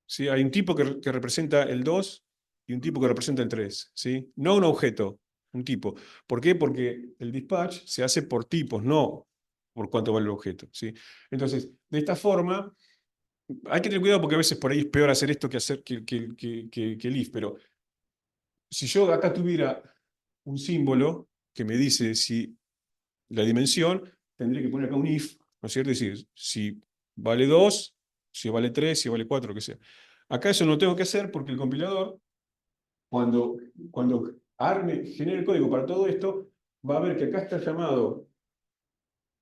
¿sí? Hay un tipo que representa el 2 y un tipo que representa el 3, ¿sí? No un objeto. un tipo. ¿Por qué? Porque el dispatch se hace por tipos, no por cuánto vale el objeto, ¿sí? Entonces, de esta forma, hay que tener cuidado porque a veces por ahí es peor hacer esto que hacer que el if, pero si yo acá tuviera un símbolo que me dice si la dimensión, tendría que poner acá un if, ¿no es cierto? Es decir, si vale 2, si vale 3, si vale 4, lo que sea. Acá eso no lo tengo que hacer porque el compilador, cuando genere el código para todo esto, va a ver que acá está llamado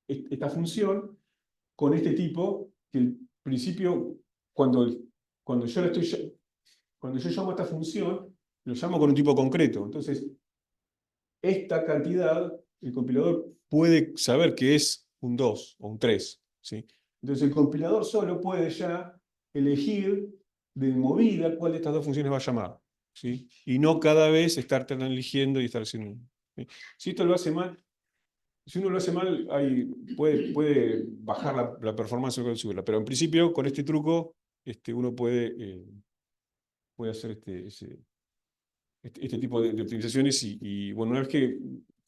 esta función con este tipo, que el principio, cuando, cuando yo la estoy, cuando yo llamo a esta función, lo llamo con un tipo concreto. Entonces, esta cantidad, el compilador puede saber que es un 2 o un 3, ¿sí? Entonces el compilador solo puede ya elegir de movida cuál de estas dos funciones va a llamar, ¿sí? Y no cada vez estar eligiendo y estar haciendo... ¿sí? Si esto lo hace mal, si uno lo hace mal, puede bajar la performance o subirla, pero en principio con este truco uno puede hacer este tipo de optimizaciones y, bueno, una vez que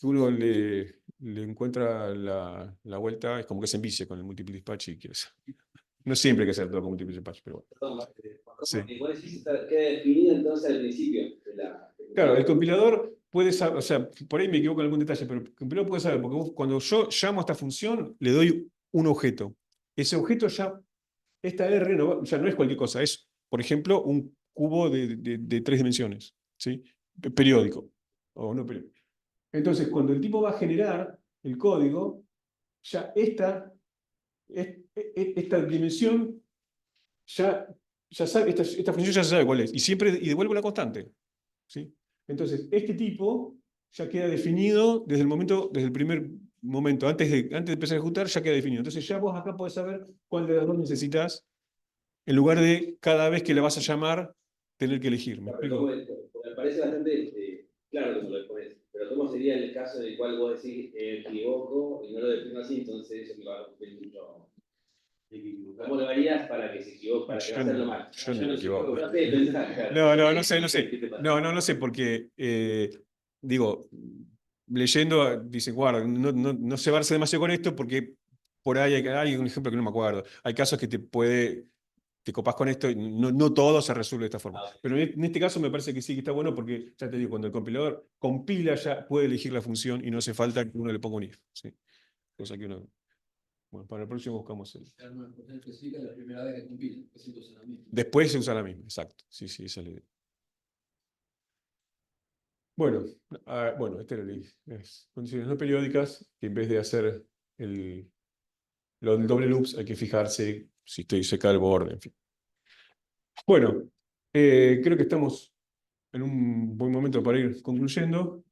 uno le encuentra la vuelta, es como que se envicia con el multiple dispatch y quiere hacer. No siempre hay que hacer todo con multiple dispatch, pero bueno. Sí. Igual decís, queda definido entonces al principio de la... Claro, el compilador puede saber, o sea, por ahí me equivoco en algún detalle, pero el compilador puede saber, porque cuando yo llamo a esta función, le doy un objeto. Ese objeto ya, esta R ya no es cualquier cosa, es, por ejemplo, un cubo de 3 dimensiones, ¿sí? Periódico, o no periódico. Entonces, cuando el tipo va a generar el código, ya esta dimensión, ya sabe, esta función ya sabe cuál es, y devuelve una constante, ¿sí? Entonces, este tipo ya queda definido desde el primer momento, antes de empezar a ejecutar, ya queda definido. Entonces, ya vos acá podés saber cuál de las dos necesitas, en lugar de cada vez que la vas a llamar, tener que elegir. ¿Me explico? Me parece bastante claro como lo pones, pero ¿cómo sería el caso en el cual vos decís equivoco y no lo defino así, entonces eso me va a cumplir mucho? ¿Cómo lo harías para que se equivoque, para que no hacerlo mal? Yo no me equivoco. No sé, pensá, No sé, porque, digo, leyendo, dice, guarda, no cebarse demasiado con esto, porque por ahí hay un ejemplo que no me acuerdo. Hay casos que te copás con esto, y no todo se resuelve de esta forma. Pero en este caso me parece que sí que está bueno, porque, ya te digo, cuando el compilador compila ya puede elegir la función y no hace falta que uno le ponga un if, ¿sí? Cosa que uno... Bueno, para el próximo buscamos el... La primera vez que compila, después se usa la misma. Después se usa la misma, exacto. Sí, esa es la idea. Bueno, esta era las condiciones no periódicas, que en vez de hacer los doble loops hay que fijarse si estoy cerca del borde, en fin. Bueno, creo que estamos en un buen momento para ir concluyendo.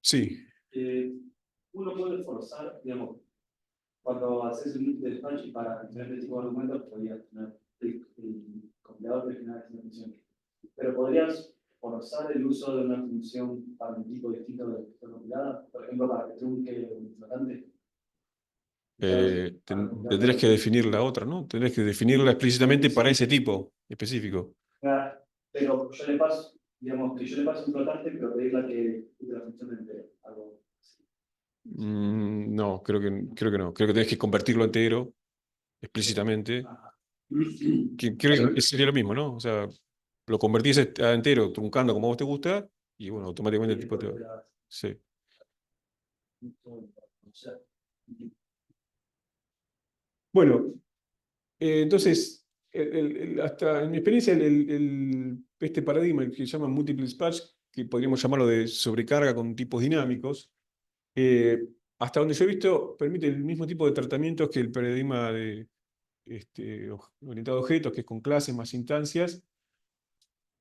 Sí. Uno puede forzar, digamos, cuando haces un link de dispatch para diferentes tipos de argumentos, podrías tener el compilador de generar esa función. Pero podrías forzar el uso de una función para un tipo distinto de la que está compilada, por ejemplo, para que trunque un flotante. Tendrás que definir la otra, ¿no? Tendrás que definirla explícitamente para ese tipo específico. Claro, pero yo le paso, digamos, que yo le paso un flotante, pero pedirle que use la función entera. Algo así. No, creo que no. Creo que tenés que convertirlo entero explícitamente. Creo que sería lo mismo, ¿no? O sea, lo convertís a entero, truncando como a vos te gusta, y bueno, automáticamente el tipo te va. Sí. Bueno, entonces, hasta en mi experiencia, este paradigma que se llama multiple dispatch, que podríamos llamarlo de sobrecarga con tipos dinámicos, hasta donde yo he visto, permite el mismo tipo de tratamientos que el paradigma de orientado a objetos, que es con clases más instancias,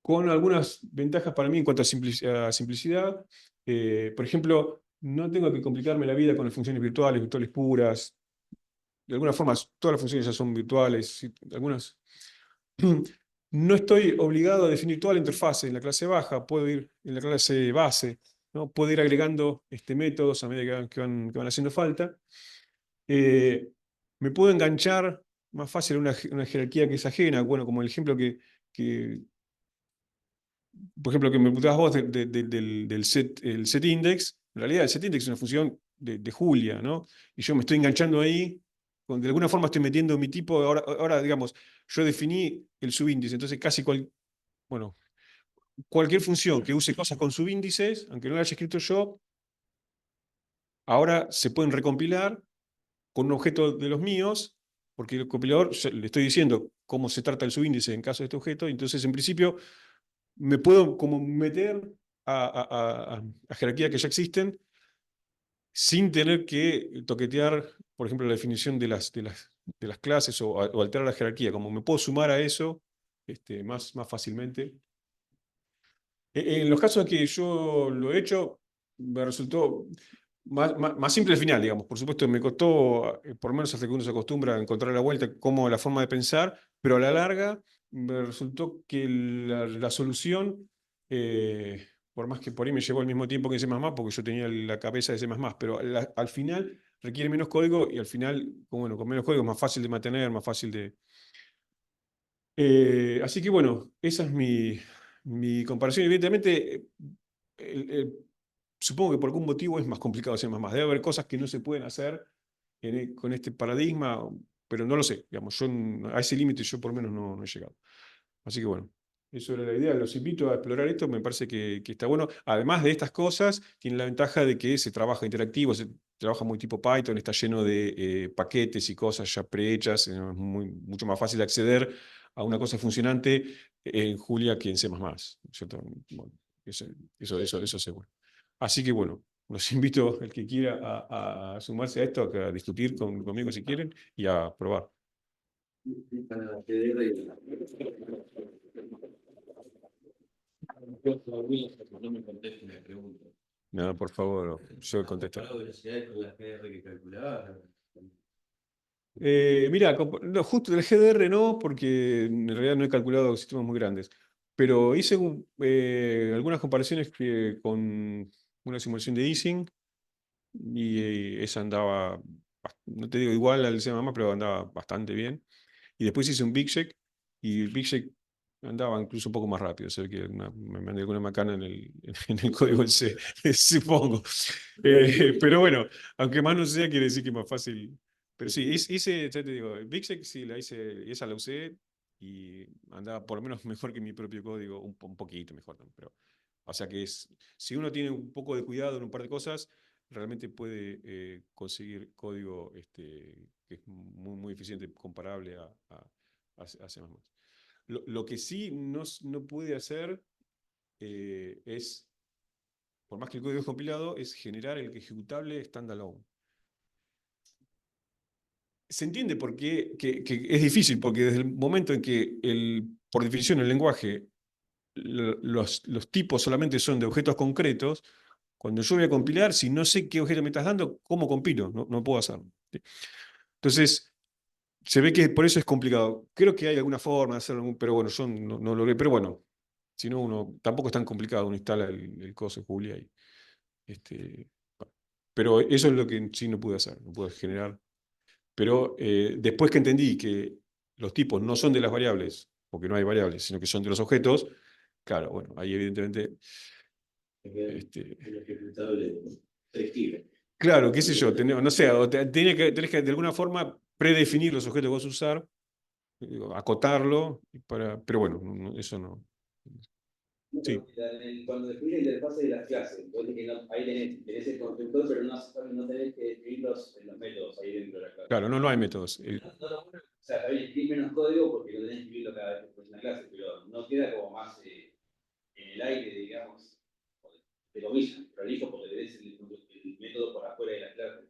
con algunas ventajas para mí en cuanto a simplicidad. Por ejemplo, no tengo que complicarme la vida con las funciones virtuales puras. De alguna forma, todas las funciones ya son virtuales. Algunas. No estoy obligado a definir toda la interfase en la clase baja, puedo ir en la clase base, ¿no? Puedo ir agregando métodos a medida que van haciendo falta. Me puedo enganchar más fácil a una jerarquía que es ajena, bueno, como el ejemplo que por ejemplo, que me preguntabas vos del set, el set index, en realidad el set index es una función de Julia, ¿no? Y yo me estoy enganchando ahí, de alguna forma estoy metiendo mi tipo, ahora digamos, yo definí el subíndice, entonces bueno, cualquier función que use cosas con subíndices, aunque no la haya escrito yo, ahora se pueden recompilar con un objeto de los míos, porque el compilador le estoy diciendo cómo se trata el subíndice en caso de este objeto, entonces en principio me puedo como meter a jerarquías que ya existen sin tener que toquetear, por ejemplo, la definición de las clases o alterar la jerarquía, como me puedo sumar a eso más fácilmente. En los casos en que yo lo he hecho, me resultó más simple al final, digamos. Por supuesto, me costó, por lo menos hasta que uno se acostumbra a encontrar la vuelta, como la forma de pensar, pero a la larga me resultó que la solución, por más que por ahí me llevó el mismo tiempo que C++, porque yo tenía la cabeza de C++, pero al final requiere menos código y al final, bueno, con menos código es más fácil de mantener, más fácil de... así que bueno, esa es mi comparación. Evidentemente, supongo que por algún motivo es más complicado hacer más. Debe haber cosas que no se pueden hacer con este paradigma, pero no lo sé. Digamos, a ese límite yo por lo menos no he llegado. Así que bueno, eso era la idea. Los invito a explorar esto, me parece que está bueno. Además de estas cosas, tiene la ventaja de que se trabaja interactivo, se trabaja muy tipo Python, está lleno de paquetes y cosas ya prehechas, es mucho más fácil de acceder a una cosa funcionante en Julia que en C++, ¿cierto? Bueno, eso seguro. Así que bueno, los invito al que quiera a sumarse a esto, a discutir conmigo si quieren y a probar. Para TDR no me contestes la pregunta. No, por favor, yo contesto. ¿Comparado velocidades con las GR que calculabas? Mira, no, justo del GDR no, porque en realidad no he calculado sistemas muy grandes, pero hice algunas comparaciones con una simulación de Ising y esa andaba, no te digo igual al C++, pero andaba bastante bien. Y después hice un BigShake y el BigShake andaba incluso un poco más rápido. Se ve que me mandé alguna macana en el código en C, supongo. Pero bueno, aunque más no sea, quiere decir que es más fácil. Pero sí, ya te digo, el BigShake sí la hice, esa la usé y andaba por lo menos mejor que mi propio código, un poquito mejor también. Pero, o sea que si uno tiene un poco de cuidado en un par de cosas, realmente puede conseguir código que es muy eficiente, comparable a C++. Lo que sí no pude hacer es, por más que el código es compilado, es generar el ejecutable standalone. Se entiende por qué que es difícil, porque desde el momento en que, por definición, el lenguaje, los tipos solamente son de objetos concretos, cuando yo voy a compilar, si no sé qué objeto me estás dando, ¿cómo compilo? No puedo hacerlo. Entonces, se ve que por eso es complicado. Creo que hay alguna forma de hacerlo, pero bueno, yo no logré. Pero bueno, si no, tampoco es tan complicado. Uno instala el coso Julia y bueno. Pero eso es lo que sí no pude hacer, no pude generar. Pero después que entendí que los tipos no son de las variables, porque no hay variables, sino que son de los objetos, claro, bueno, ahí evidentemente. El ejecutable flexible. Claro, qué sé yo, no sé, tenés que de alguna forma predefinir los objetos que vas a usar, acotarlo, pero bueno, eso no. Sí. Cuando definís la interfase de las clases, vos decís que ahí tenés el constructor, pero no tenés que definir los métodos ahí dentro de la clase. Claro, no hay métodos. O sea, también escribís menos código porque no tenés que escribirlo cada vez que pones una clase, pero no queda como más en el aire, digamos, de comillas, prolijo porque tenés el método por afuera de la clase.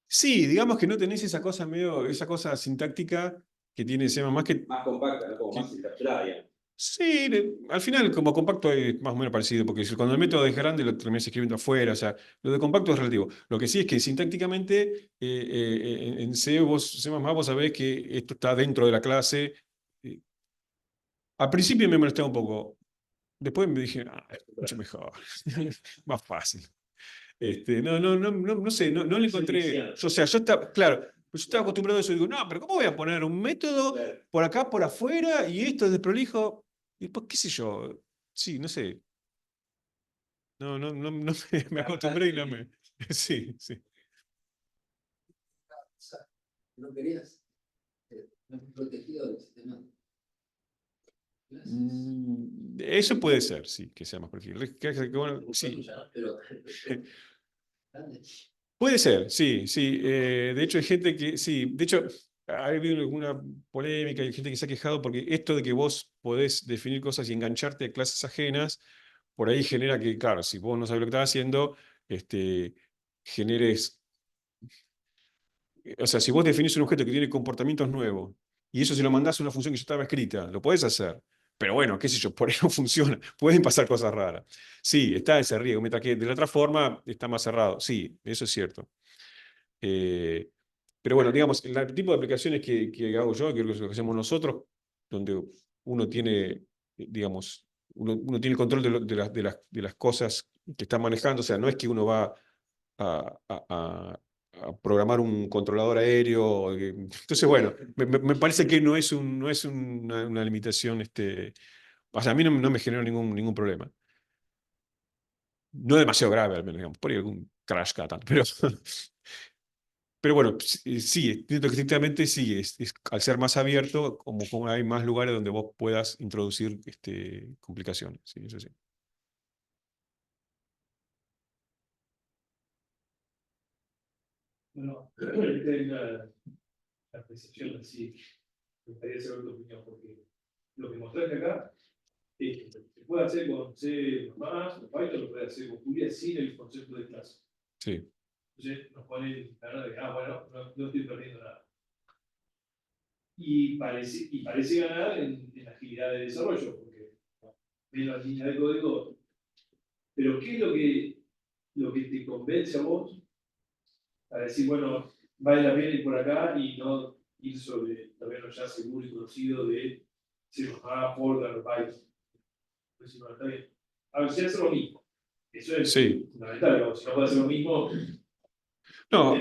Sí, digamos que no tenés esa cosa sintáctica que tiene C++, que Más compacta, ¿no? Como más encapsulada, digamos. sí, al final como compacto es más o menos parecido, porque cuando el método es grande lo terminás escribiendo afuera, o sea, lo de compacto es relativo. Lo que sí es que sintácticamente en C++, vos sabés que esto está dentro de la clase. eh, Al principio me molestaba un poco, después me dije, es mucho mejor, más fácil. No sé, no le encontré. O sea, yo estaba, claro, pues yo estaba acostumbrado a eso y digo, no, pero ¿cómo voy a poner un método por acá, por afuera, y esto es desprolijo? Y después, qué sé yo, sí, no sé. No me acostumbré y no me. Sí, sí. O sea, no querías no protegido del sistema de clases. Eso puede ser, sí, que sea más protegido. Bueno, sí. Pero grande. Puede ser, sí, sí. De hecho, hay gente que, sí, de hecho, ha habido alguna polémica, hay gente que se ha quejado porque esto de que vos podés definir cosas y engancharte a clases ajenas, por ahí genera que, claro, si vos no sabés lo que estás haciendo, generes, o sea, si vos definís un objeto que tiene comportamientos nuevos y eso se lo mandás a una función que ya estaba escrita, lo podés hacer. Pero bueno, qué sé yo, por ahí no funciona. Pueden pasar cosas raras. Sí, está ese riesgo, mientras que de la otra forma está más cerrado. Sí, eso es cierto. Eh, pero bueno, digamos, el tipo de aplicaciones que hago yo, que es lo que hacemos nosotros, donde uno tiene, digamos, uno tiene el control de las cosas que está manejando, o sea, no es que uno va a programar un controlador aéreo. Entonces, bueno, me parece que no es una limitación, o sea, a mí no me generó ningún problema. No demasiado grave, al menos, digamos, por ahí algún crash cada tanto, pero, pero bueno, sí, entiendo que efectivamente sí, al ser más abierto, como hay más lugares donde vos puedas introducir complicaciones, sí, eso sí. Bueno, esta es una apreciación así, me gustaría saber tu opinión, porque lo que mostraste acá es que se puede hacer con C++, con Python, lo puede hacer con Julia sin el concepto de clase. Sí, Entonces nos ponen ganas de, bueno, no estoy perdiendo nada. Y parece ganar en agilidad de desarrollo, porque menos línea de código. Pero ¿qué es lo que te convence a vos a decir, bueno, vale la pena ir por acá y no ir sobre terreno ya seguro y conocido de Fortran o Python? Pues si no, está bien. A ver, si hace lo mismo. Eso es sí. fundamental, digamos, si no puede hacer lo mismo, No,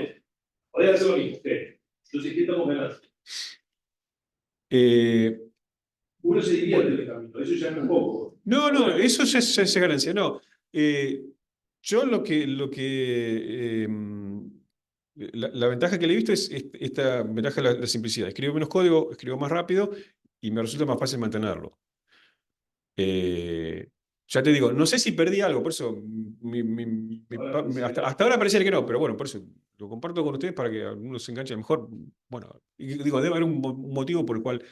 podría hacer lo mismo, ¿qué? Entonces, ¿qué estamos ganando? eh, Uno se divierte bueno, en el camino, eso ya no es poco. no, Bueno, eso ya es ganancia. No, yo la ventaja que le he visto es esta ventaja de la simplicidad. Escribo menos código, escribo más rápido y me resulta más fácil mantenerlo. Eh, ya te digo, no sé si perdí algo, por eso ahora pensé que hasta ahora parece que no, pero bueno, por eso lo comparto con ustedes para que algunos se enganchen mejor. Bueno, y digo, debe haber un motivo por el cual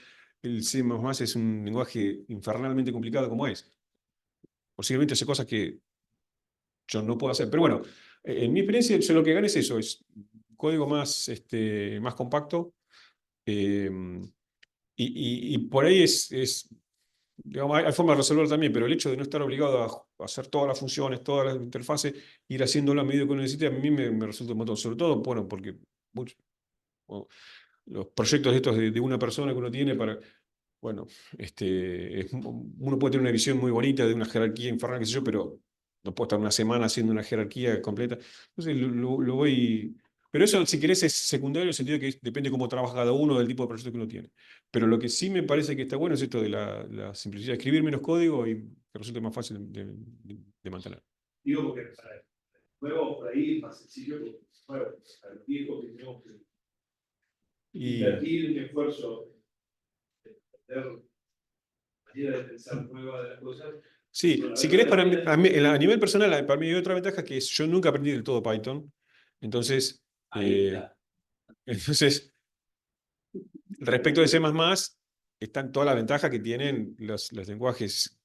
el C++ es un lenguaje infernalmente complicado como es. Posiblemente hace cosas que yo no puedo hacer. Pero bueno, en mi experiencia, yo lo que gano es eso, es código más compacto. eh, y por ahí digamos, hay formas de resolverlo también, pero el hecho de no estar obligado a hacer todas las funciones, todas las interfaces, ir haciéndolo a medida que uno necesite, a mí me resulta un montón. Sobre todo, bueno, porque o los proyectos estos de una persona que uno tiene para, bueno, uno puede tener una visión muy bonita de una jerarquía infernal, qué sé yo, pero no puedo estar una semana haciendo una jerarquía completa. Entonces lo voy. Pero eso, si querés, es secundario en el sentido que depende cómo trabaja cada uno del tipo de proyecto que uno tiene. Pero lo que sí me parece que está bueno es esto de la simplicidad, escribir menos código y que resulte más fácil de mantener. digo porque para el juego por ahí es más sencillo que bueno, a los viejos que tenemos que Y invertir un esfuerzo en entender manera de pensar nueva de las cosas. sí, Bueno, si vale querés, la pena. a nivel personal, para mí hay otra ventaja que es yo nunca aprendí del todo Python. Entonces, Ahí eh, está. entonces respecto de C++, están todas las ventajas que tienen los lenguajes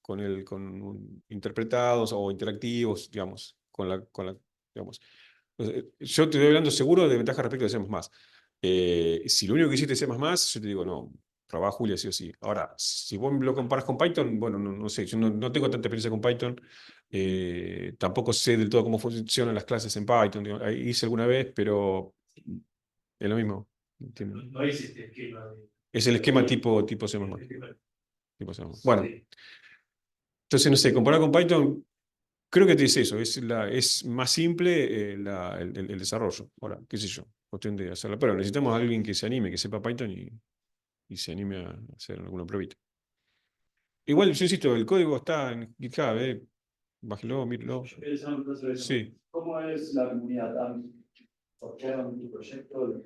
interpretados o interactivos, digamos, digamos. Yo te estoy hablando seguro de ventajas respecto de C++. Si lo único que hiciste es C++, yo te digo, no, probá Julia sí o sí. Ahora, si vos lo comparas con Python, bueno, no sé, yo no tengo tanta experiencia con Python. Tampoco sé del todo cómo funcionan las clases en Python. Digo, ahí hice alguna vez, pero es lo mismo. No, no es este esquema Es el esquema tipo C++. este esquema. Tipo C++. Bueno, Sí. entonces, no sé, comparado con Python, creo que te dice eso, es más simple el desarrollo. Ahora, qué sé yo, cuestión de hacerlo. Pero necesitamos a alguien que se anime, que sepa Python y se anime a hacer alguna pruebita. Igual, yo insisto, el código está en GitHub, bájelo, míralo. Sí. ¿Cómo es la comunidad? ¿Forjaron tu proyecto?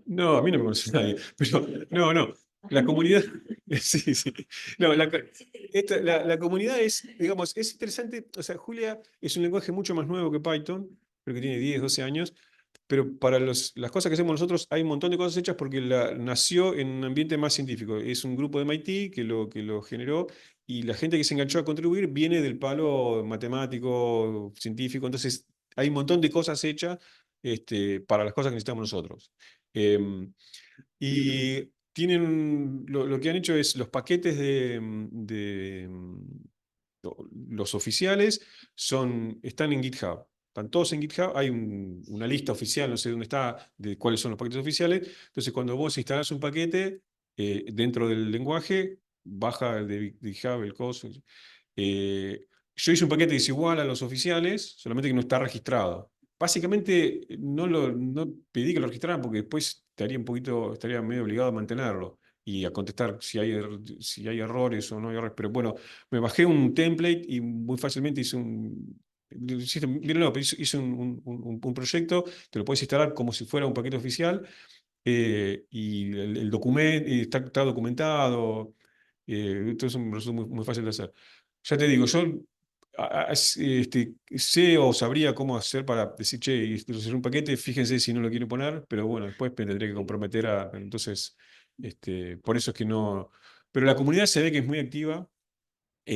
No, a mí no me conoce nadie, pero no. La comunidad, sí, sí. No, la comunidad es, digamos, es interesante. O sea, Julia es un lenguaje mucho más nuevo que Python, creo que tiene 10, 12 años, pero para las cosas que hacemos nosotros hay un montón de cosas hechas porque nació en un ambiente más científico. Es un grupo de MIT que lo generó y la gente que se enganchó a contribuir viene del palo matemático, científico, entonces hay un montón de cosas hechas para las cosas que necesitamos nosotros. Em, y lo que han hecho es los paquetes los oficiales están en GitHub. Están todos en GitHub. Hay una lista oficial, no sé dónde está, de cuáles son los paquetes oficiales. Entonces, cuando vos instalás un paquete dentro del lenguaje, baja de GitHub el coso. Yo hice un paquete que es igual a los oficiales, solamente que no está registrado. Básicamente no pedí que lo registraran porque después estaría medio obligado a mantenerlo y a contestar si hay errores o no hay errores. Pero bueno, me bajé un template y muy fácilmente hice un proyecto, te lo puedes instalar como si fuera un paquete oficial y el documento está documentado. Entonces me resulta muy fácil de hacer. Ya te digo, yo sé o sabría cómo hacer para decir, che, esto es un paquete, fíjense si no lo quiero poner, pero bueno, después me tendré que comprometer entonces, por eso es que no. Pero la comunidad se ve que es muy activa.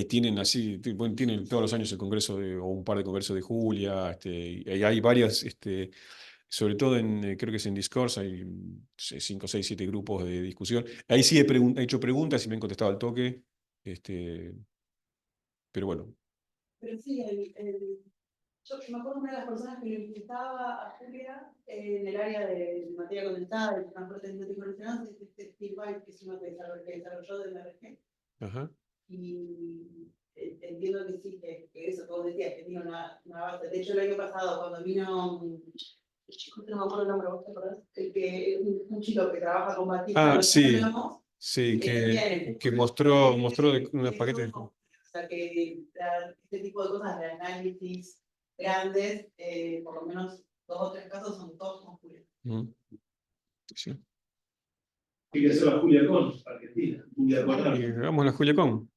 Tienen así, bueno, tienen todos los años el congreso o un par de congresos de Julia, y hay varias, sobre todo creo que es en Discord, hay 5, 6, 7 grupos de discusión. Ahí sí he hecho preguntas y me han contestado al toque, pero bueno. Pero sí, yo me acuerdo una de las personas que le invitaba a Julia en el área de materia condensada, de transporte sintético relacionado, es Steve White, que es uno que desarrolló de MRG. Ajá. Y entiendo que sí, que eso que vos decías, que tiene una base. De hecho, el año pasado, cuando vino el chico, que no me acuerdo el nombre, ¿vos te acordás? Un chico que trabaja con Batista, Sí, sí, que mostró unos paquetes. O sea, que este tipo de cosas de análisis grandes, por lo menos 2 o 3 casos son todos con Julia. Sí. Hay que hacer la Julia Con, Argentina. Julia Con. Y hagamos la Julia Con.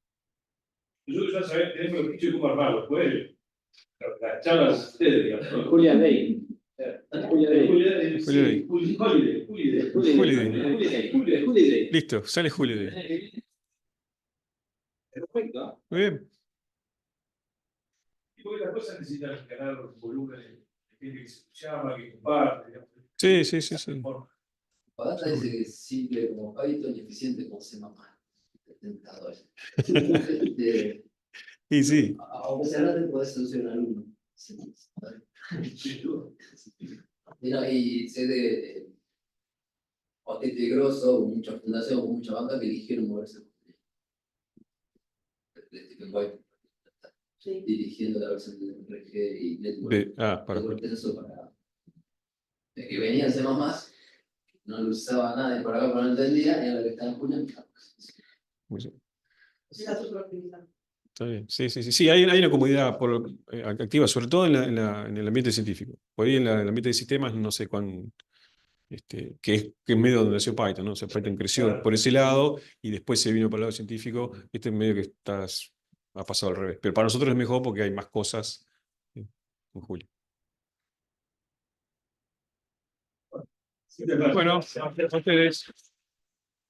Nosotros ya sabemos, tenemos los dichos de cómo armarlo. Después, las charlas ustedes, digamos. Julia Day. Julia Day. Holiday. Listo, sale Holiday. Perfecto. Muy bien. Y porque las cosas necesitan ganar volumen de gente que se llama, que comparte. Digamos. Sí. Pagata dice que es simple como Python y eficiente como C++. Tentador. Y sí. Aunque sea grande, podés solucionar uno. Y sé de paquete grosso, mucha fundación, mucha banca que eligieron moverse de Stephen White, dirigiendo la versión de MRG y Network. Para de que venía en C++, no lo usaba nadie por acá, pero no entendía, y ahora que está en Julia, muy bien. Está súper optimizado. Está bien. Sí, hay una comunidad activa, sobre todo en el ambiente científico. Por ahí en el ambiente de sistemas no sé que es medio donde nació Python, ¿no? O sea, Python creció por ese lado y después se vino para el lado científico. Este es medio que ha pasado al revés. Pero para nosotros es mejor porque hay más cosas con Julio. Bueno, a ustedes.